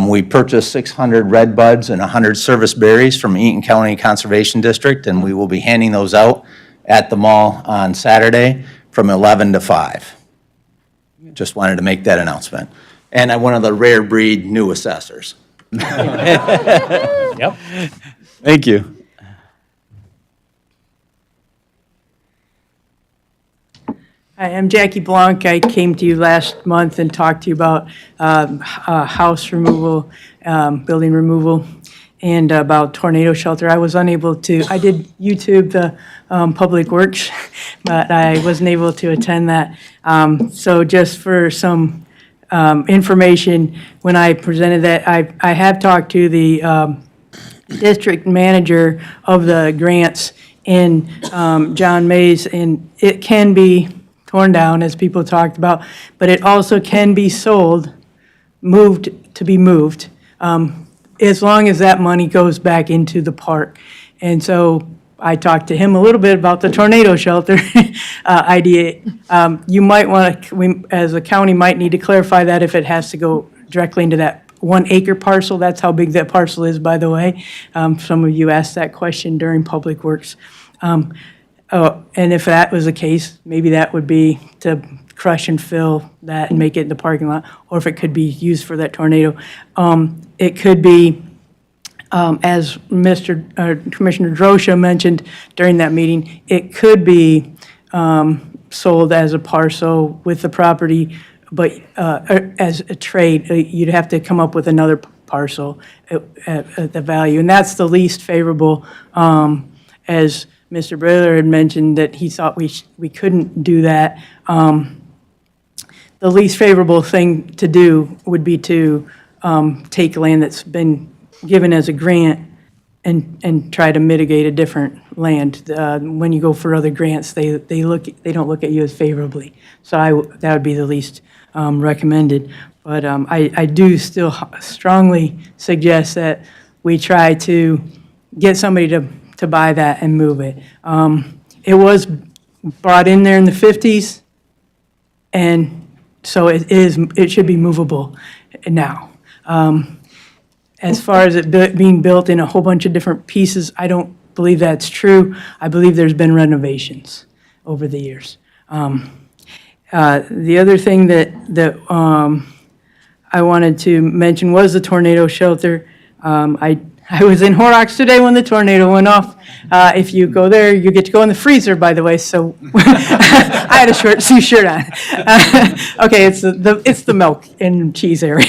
We purchased 600 red buds and 100 service berries from Eaton County Conservation District, and we will be handing those out at the mall on Saturday from 11 to 5. Just wanted to make that announcement. And I'm one of the rare breed new assessors. Yep. Thank you. Hi, I'm Jackie Blanc. I came to you last month and talked to you about house removal, building removal, and about tornado shelter. I was unable to, I did YouTube the Public Works, but I wasn't able to attend that. So just for some information when I presented that. I have talked to the district manager of the grants in John Mays, and it can be torn down, as people talked about, but it also can be sold, moved, as long as that money goes back into the park. And so I talked to him a little bit about the tornado shelter idea. You might want to, we, as a county, might need to clarify that if it has to go directly into that 1 acre parcel. That's how big that parcel is, by the way. Some of you asked that question during Public Works. And if that was the case, maybe that would be to crush and fill that and make it in the parking lot, or if it could be used for that tornado. It could be, as Commissioner Drosha mentioned during that meeting, it could be sold as a parcel with the property, but as a trade, you'd have to come up with another parcel at the value. And that's the least favorable, as Mr. Brailer had mentioned, that he thought we couldn't do that. The least favorable thing to do would be to take land that's been given as a grant and try to mitigate a different land. When you go for other grants, they don't look at you as favorably. So that would be the least recommended. But I do still strongly suggest that we try to get somebody to buy that and move it. It was brought in there in the 50s, and so it should be movable now. As far as it being built in a whole bunch of different pieces, I don't believe that's true. I believe there's been renovations over the years. The other thing that I wanted to mention was the tornado shelter. I was in Horrocks today when the tornado went off. If you go there, you get to go in the freezer, by the way, so I had a short t-shirt on. Okay, it's the milk and cheese area.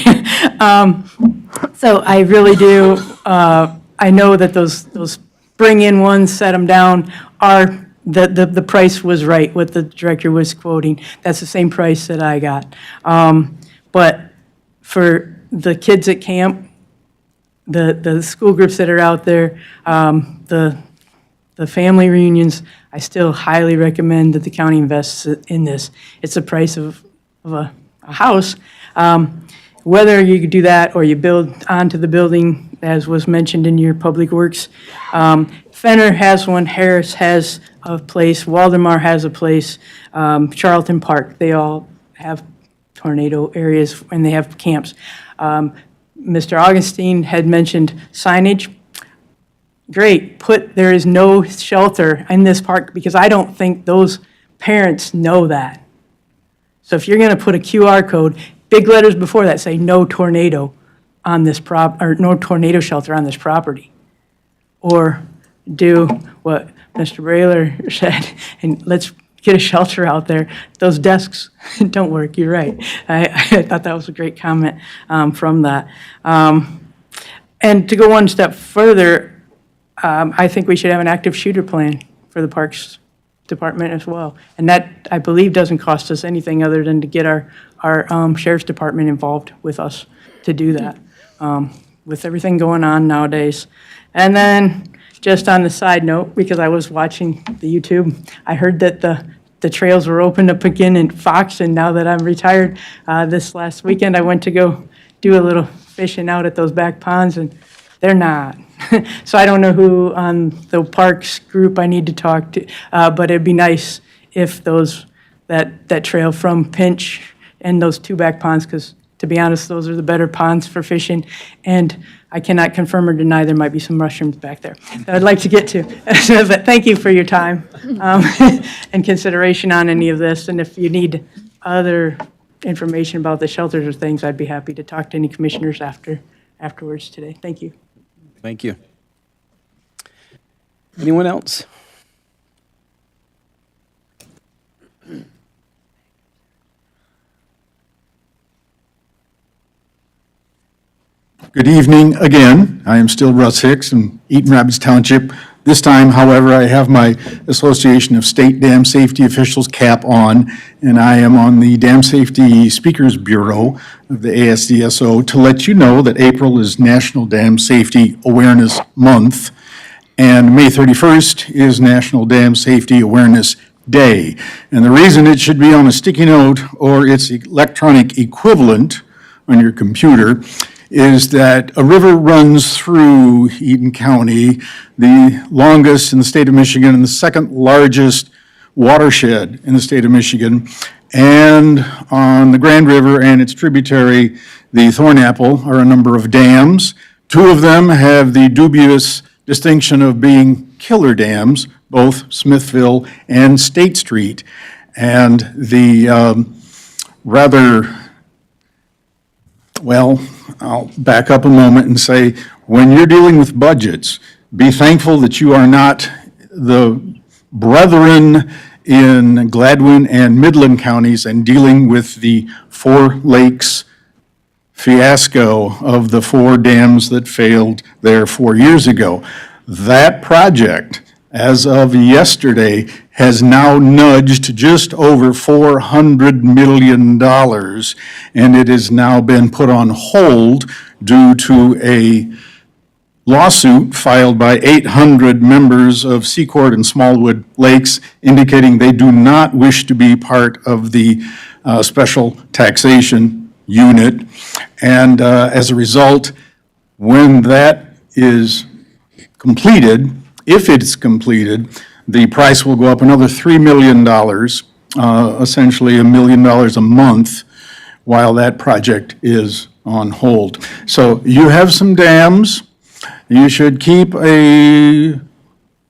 So I really do, I know that those bring-in ones, set them down, are, the price was right, what the director was quoting. That's the same price that I got. But for the kids at camp, the school groups that are out there, the family reunions, I still highly recommend that the county invests in this. It's the price of a house. Whether you do that or you build onto the building, as was mentioned in your Public Works, Fenner has one, Harris has a place, Waldemar has a place, Charlton Park, they all have tornado areas and they have camps. Mr. Augustine had mentioned signage. Great, there is no shelter in this park, because I don't think those parents know that. So if you're going to put a QR code, big letters before that say no tornado on this or no tornado shelter on this property. Or do what Mr. Brailer said, and let's get a shelter out there. Those desks don't work, you're right. I thought that was a great comment from that. And to go one step further, I think we should have an active shooter plan for the Parks Department as well. And that, I believe, doesn't cost us anything other than to get our Sheriff's Department involved with us to do that, with everything going on nowadays. And then, just on the side note, because I was watching the YouTube, I heard that the trails were opened up again in Fox, and now that I'm retired, this last weekend, I went to go do a little fishing out at those back ponds, and they're not. So I don't know who on the parks group I need to talk to, but it'd be nice if that trail from Pinch and those two back ponds, because to be honest, those are the better ponds for fishing, and I cannot confirm or deny there might be some mushrooms back there that I'd like to get to. But thank you for your time and consideration on any of this, and if you need other information about the shelters or things, I'd be happy to talk to any commissioners afterwards today. Thank you. Thank you. Anyone else? Good evening again. I am still Russ Hicks in Eaton Rapids Township. This time, however, I have my Association of State Dam Safety Officials cap on, and I am on the Dam Safety Speakers Bureau of the ASDSO to let you know that April is National Dam Safety Awareness Month, and May 31st is National Dam Safety Awareness Day. And the reason it should be on a sticky note or its electronic equivalent on your computer is that a river runs through Eaton County, the longest in the state of Michigan and the second largest watershed in the state of Michigan. And on the Grand River and its tributary, the Thornapple, are a number of dams. Two of them have the dubious distinction of being killer dams, both Smithville and State Street. And the well, I'll back up a moment and say, when you're dealing with budgets, be thankful that you are not the brethren in Gladwin and Midland counties and dealing with the Four Lakes fiasco of the 4 dams that failed there 4 years ago. That project, as of yesterday, has now nudged just over $400 million, and it has now been put on hold due to a lawsuit filed by 800 members of Secord and Smallwood Lakes indicating they do not wish to be part of the special taxation unit. And as a result, when that is completed, if it's completed, the price will go up another $3 million, essentially $1 million a month, while that project is on hold. So you have some dams. You should keep a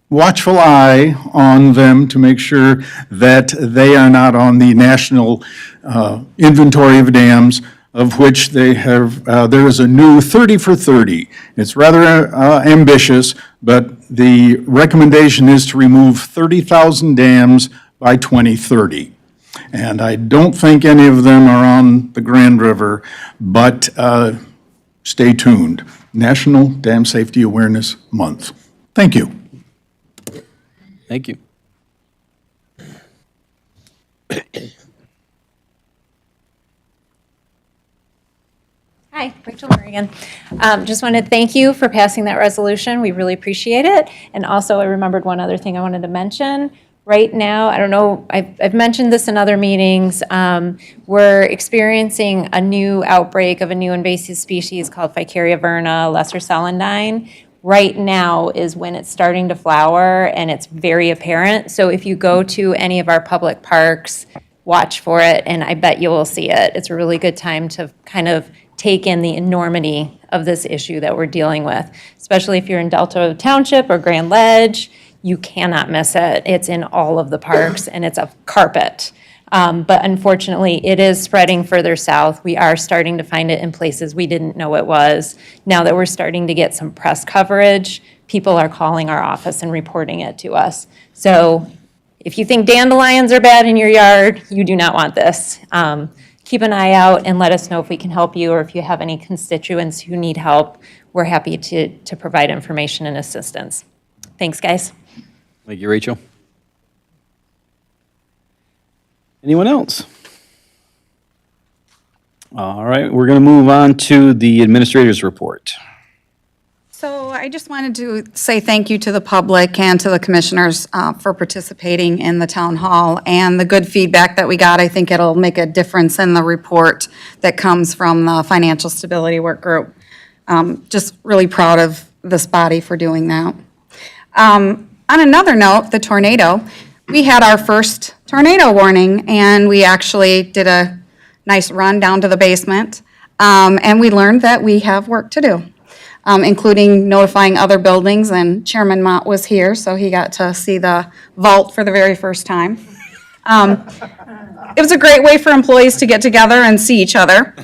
watchful eye on them to make sure that they are not on the national inventory of dams, of which they have, there is a new 30 for 30. It's rather ambitious, but the recommendation is to remove 30,000 dams by 2030. And I don't think any of them are on the Grand River, but stay tuned. National Dam Safety Awareness Month. Thank you. Thank you. Hi, Rachel Morgan. Just wanted to thank you for passing that resolution. We really appreciate it. And also, I remembered one other thing I wanted to mention. Right now, I don't know, I've mentioned this in other meetings, we're experiencing a new outbreak of a new invasive species called Ficaria verna, lesser celandine. Right now is when it's starting to flower, and it's very apparent. So if you go to any of our public parks, watch for it, and I bet you will see it. It's a really good time to kind of take in the enormity of this issue that we're dealing with, especially if you're in Delta Township or Grand Ledge. You cannot miss it. It's in all of the parks, and it's a carpet. But unfortunately, it is spreading further south. We are starting to find it in places we didn't know it was. Now that we're starting to get some press coverage, people are calling our office and reporting it to us. So if you think dandelions are bad in your yard, you do not want this. Keep an eye out and let us know if we can help you, or if you have any constituents who need help. We're happy to provide information and assistance. Thanks, guys. Thank you, Rachel. Anyone else? All right, we're going to move on to the administrator's report. So I just wanted to say thank you to the public and to the commissioners for participating in the town hall and the good feedback that we got. I think it'll make a difference in the report that comes from the Financial Stability Work Group. Just really proud of this body for doing that. On another note, the tornado, we had our first tornado warning, and we actually did a nice run down to the basement, and we learned that we have work to do, including notifying other buildings, and Chairman Mott was here, so he got to see the vault for the very first time. It was a great way for employees to get together and see each other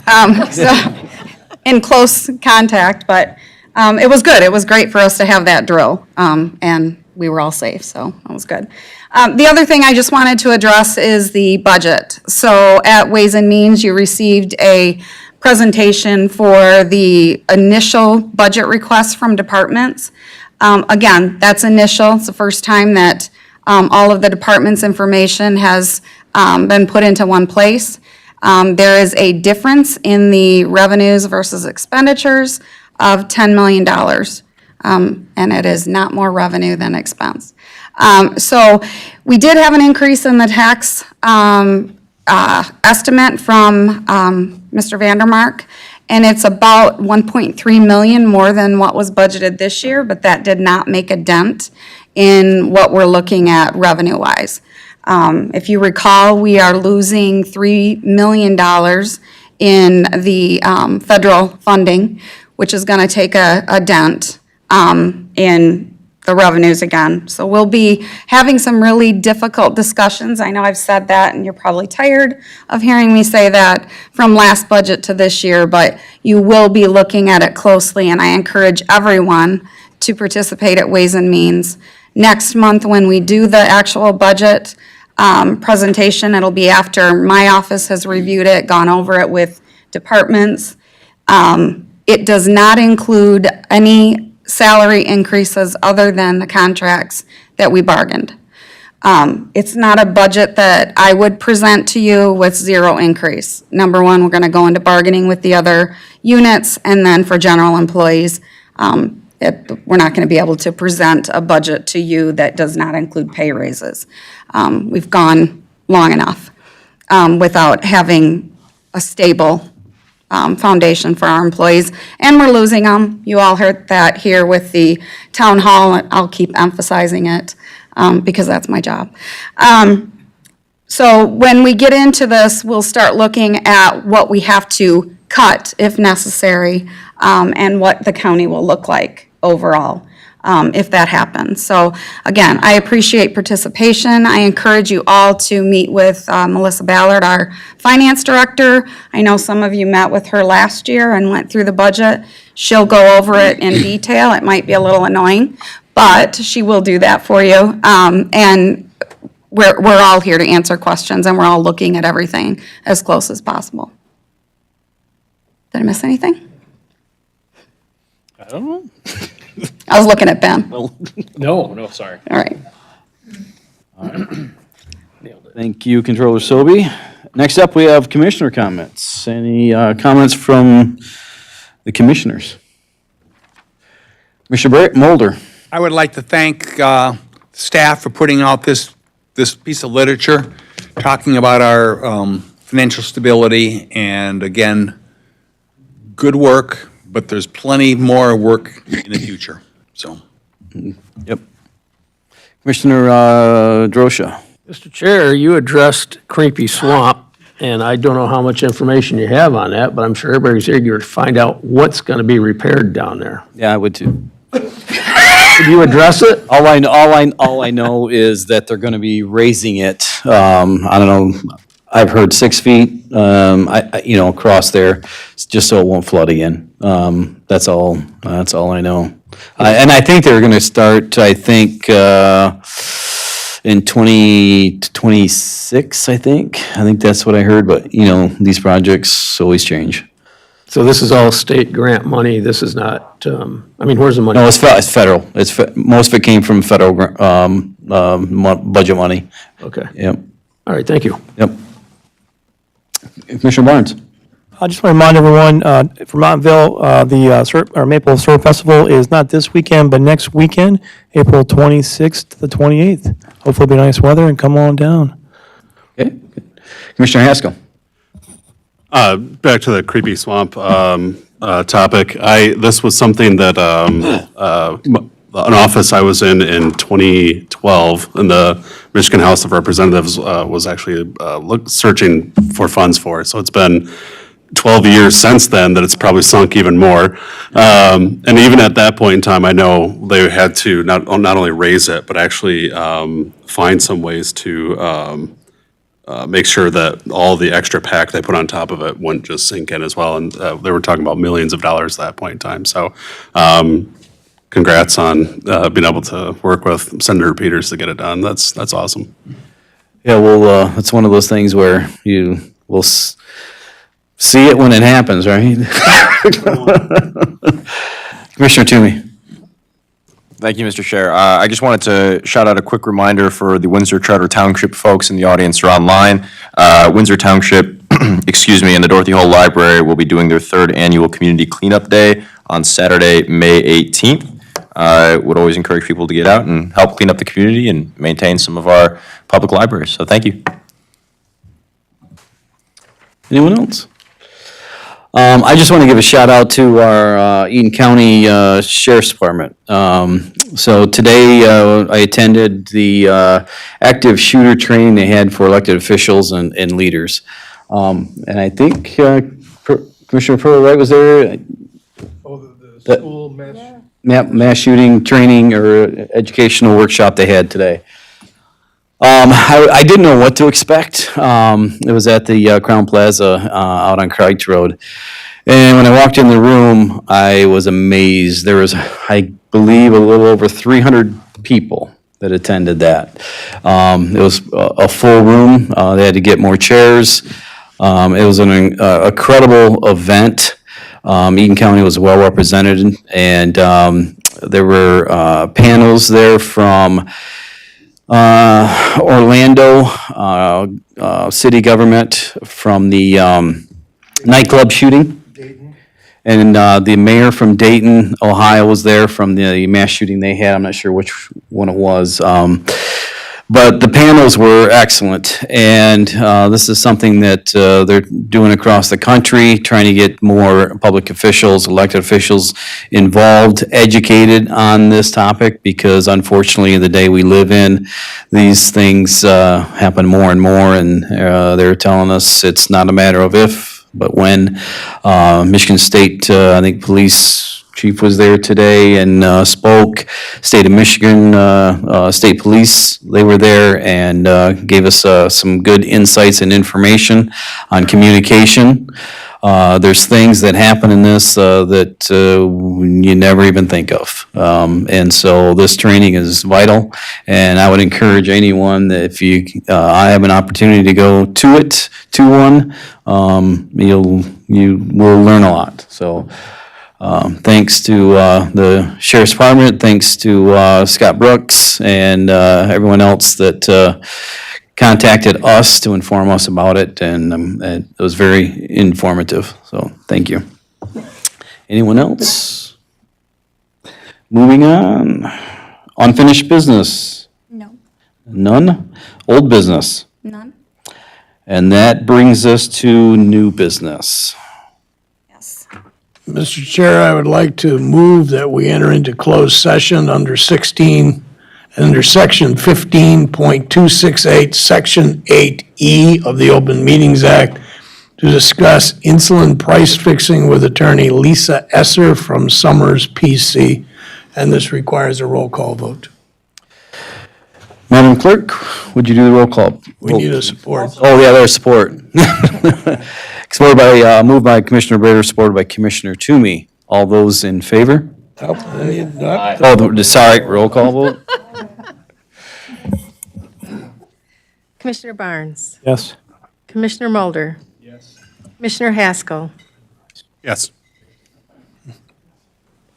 in close contact, but it was good. It was great for us to have that drill, and we were all safe, so that was good. The other thing I just wanted to address is the budget. So at Ways and Means, you received a presentation for the initial budget requests from departments. Again, that's initial. It's the first time that all of the department's information has been put into one place. There is a difference in the revenues versus expenditures of $10 million. And it is not more revenue than expense. So we did have an increase in the tax estimate from Mr. Vandermark, and it's about 1.3 million more than what was budgeted this year, but that did not make a dent in what we're looking at revenue-wise. If you recall, we are losing $3 million in the federal funding, which is going to take a dent in the revenues again. So we'll be having some really difficult discussions. I know I've said that, and you're probably tired of hearing me say that from last budget to this year, but you will be looking at it closely, and I encourage everyone to participate at Ways and Means. Next month, when we do the actual budget presentation, it'll be after my office has reviewed it, gone over it with departments. It does not include any salary increases other than the contracts that we bargained. It's not a budget that I would present to you with zero increase. Number one, we're going to go into bargaining with the other units, and then for general employees, we're not going to be able to present a budget to you that does not include pay raises. We've gone long enough without having a stable foundation for our employees, and we're losing them. You all heard that here with the town hall, and I'll keep emphasizing it because that's my job. So when we get into this, we'll start looking at what we have to cut if necessary, and what the county will look like overall if that happens. So again, I appreciate participation. I encourage you all to meet with Melissa Ballard, our finance director. I know some of you met with her last year and went through the budget. She'll go over it in detail. It might be a little annoying, but she will do that for you. And we're all here to answer questions, and we're all looking at everything as close as possible. Did I miss anything? I don't know. I was looking at Ben. No, sorry. All right. Thank you, Controller Selby. Next up, we have commissioner comments. Any comments from the commissioners? Commissioner Mulder. I would like to thank staff for putting out this piece of literature, talking about our financial stability, and again, good work, but there's plenty more work in the future, so. Yep. Commissioner Drosha. Mr. Chair, you addressed Creepy Swamp, and I don't know how much information you have on that, but I'm sure everybody's eager to find out what's going to be repaired down there. Yeah, I would too. Could you address it? All I know is that they're going to be raising it. I don't know. I've heard 6 feet, across there, just so it won't flood again. That's all I know. And I think they're going to start, in 2026, I think. I think that's what I heard, but, these projects always change. So this is all state grant money, this is not, where's the money? No, it's federal. Most of it came from federal budget money. Okay. Yep. All right, thank you. Yep. Commissioner Barnes. I just want to remind everyone, for Montville, the Maple Syrup Festival is not this weekend, but next weekend, April 26th to the 28th. Hopefully it'll be nice weather and come on down. Okay. Commissioner Haskell. Back to the Creepy Swamp topic. This was something that an office I was in 2012, in the Michigan House of Representatives, was actually searching for funds for it. So it's been 12 years since then that it's probably sunk even more. And even at that point in time, I know they had to not only raise it, but actually find some ways to make sure that all the extra pack they put on top of it wouldn't just sink in as well. And they were talking about millions of dollars at that point in time. So congrats on being able to work with Senator Peters to get it done. That's awesome. Yeah, well, it's one of those things where you will see it when it happens, right? Commissioner Toomey. Thank you, Mr. Chair. I just wanted to shout out a quick reminder for the Windsor Charter Township folks in the audience or online. Windsor Township, excuse me, and the Dorothy Hall Library will be doing their 3rd annual Community Cleanup Day on Saturday, May 18th. Would always encourage people to get out and help clean up the community and maintain some of our public libraries. So thank you. Anyone else? I just want to give a shout out to our Eaton County Sheriff's Department. So today I attended the active shooter training they had for elected officials and leaders. And I think Commissioner Pearl Wright was there. The school Mass shooting training or educational workshop they had today. I didn't know what to expect. It was at the Crown Plaza out on Cricht Road. And when I walked in the room, I was amazed. There was, I believe, a little over 300 people that attended that. It was a full room. They had to get more chairs. It was an incredible event. Eaton County was well represented, and there were panels there from Orlando, city government, from the nightclub shooting. And the mayor from Dayton, Ohio was there from the mass shooting they had. I'm not sure which one it was. But the panels were excellent. And this is something that they're doing across the country, trying to get more public officials, elected officials involved, educated on this topic, because unfortunately, in the day we live in, these things happen more and more. And they're telling us it's not a matter of if, but when. Michigan State, I think police chief was there today and spoke. State of Michigan, State Police, they were there and gave us some good insights and information on communication. There's things that happen in this that you never even think of. And so this training is vital, and I would encourage anyone that if I have an opportunity to go to one, you will learn a lot. So thanks to the Sheriff's Department, thanks to Scott Brooks and everyone else that contacted us to inform us about it, and it was very informative, so thank you. Anyone else? Moving on. Unfinished business? No. None? Old business? None. And that brings us to new business. Yes. Mr. Chair, I would like to move that we enter into closed session under Section 15.268, Section 8E of the Open Meetings Act to discuss insulin price fixing with attorney Lisa Esser from Summers PC, and this requires a roll call vote. Madam Clerk, would you do the roll call? We need a support. Oh, yeah, there's support. Moved by Commissioner Brader, supported by Commissioner Toomey. All those in favor? Sorry, roll call vote? Commissioner Barnes. Yes. Commissioner Mulder. Yes. Commissioner Haskell. Yes.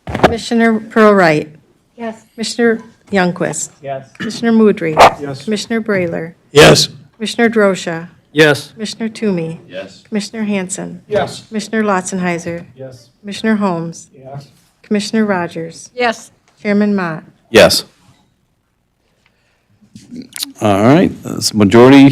Commissioner Pearl Wright. Yes. Commissioner Youngquist. Yes. Commissioner Mudry. Yes. Commissioner Brayler. Yes. Commissioner Drosha. Yes. Commissioner Toomey. Yes. Commissioner Hanson. Yes. Commissioner Lotzenheiser. Yes. Commissioner Holmes. Yes. Commissioner Rogers. Yes. Chairman Mott. Yes. All right, that's majority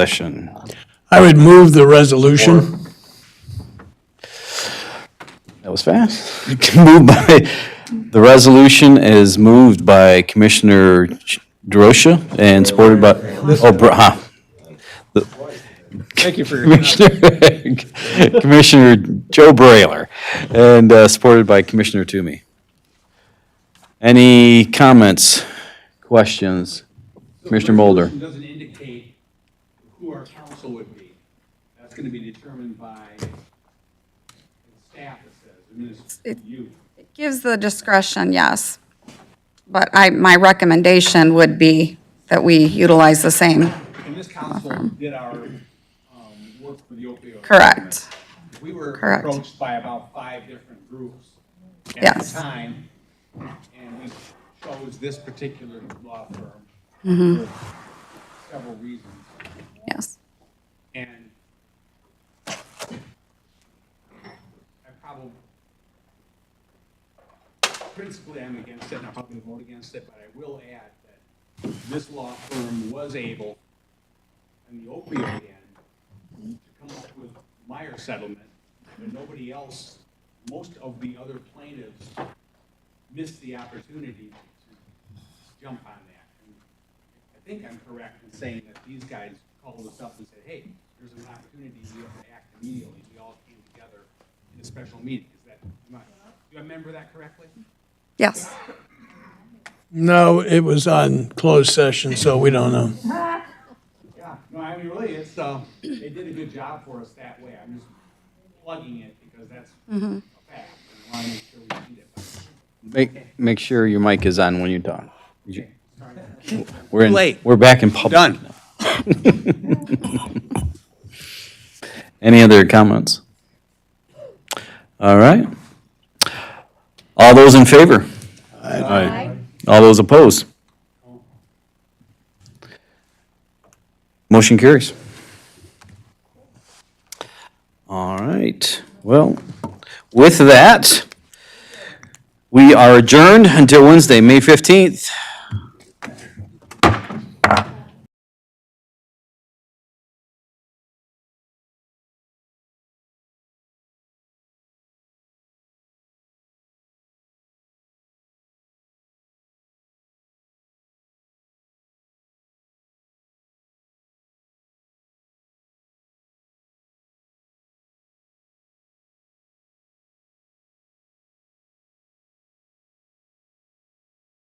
session. I would move the resolution. That was fast. The resolution is moved by Commissioner Derosha and supported by, Thank you for your Commissioner Joe Brailer, and supported by Commissioner Toomey. Any comments, questions? Commissioner Mulder? It doesn't indicate who our council would be. That's going to be determined by the staff, it says. I mean, it's you. It gives the discretion, yes. But my recommendation would be that we utilize the same. And this council did our work for the opioid. Correct. We were Correct. approached by about 5 different groups at Yes. the time, and we chose this particular law firm Mhm. for several reasons. Yes. And I probably, principally, I'm against it, and I'll probably vote against it, but I will add that this law firm was able, on the opioid end, to come up with Meyer settlement, but nobody else, most of the other plaintiffs missed the opportunity to jump on that. And I think I'm correct in saying that these guys called us up and said, hey, there's an opportunity, we have to act immediately. We all came together in a special meeting. Is that, do I remember that correctly? Yes. No, it was on closed session, so we don't know. Yeah, no, I mean, really, it's, they did a good job for us that way. I'm just plugging it because that's a fact, and I want to make sure we read it. Make sure your mic is on when you talk. Late. We're back in public. Done. Any other comments? All right. All those in favor? Aye. All those opposed? Motion carries. All right. Well, with that, we are adjourned until Wednesday, May 15th.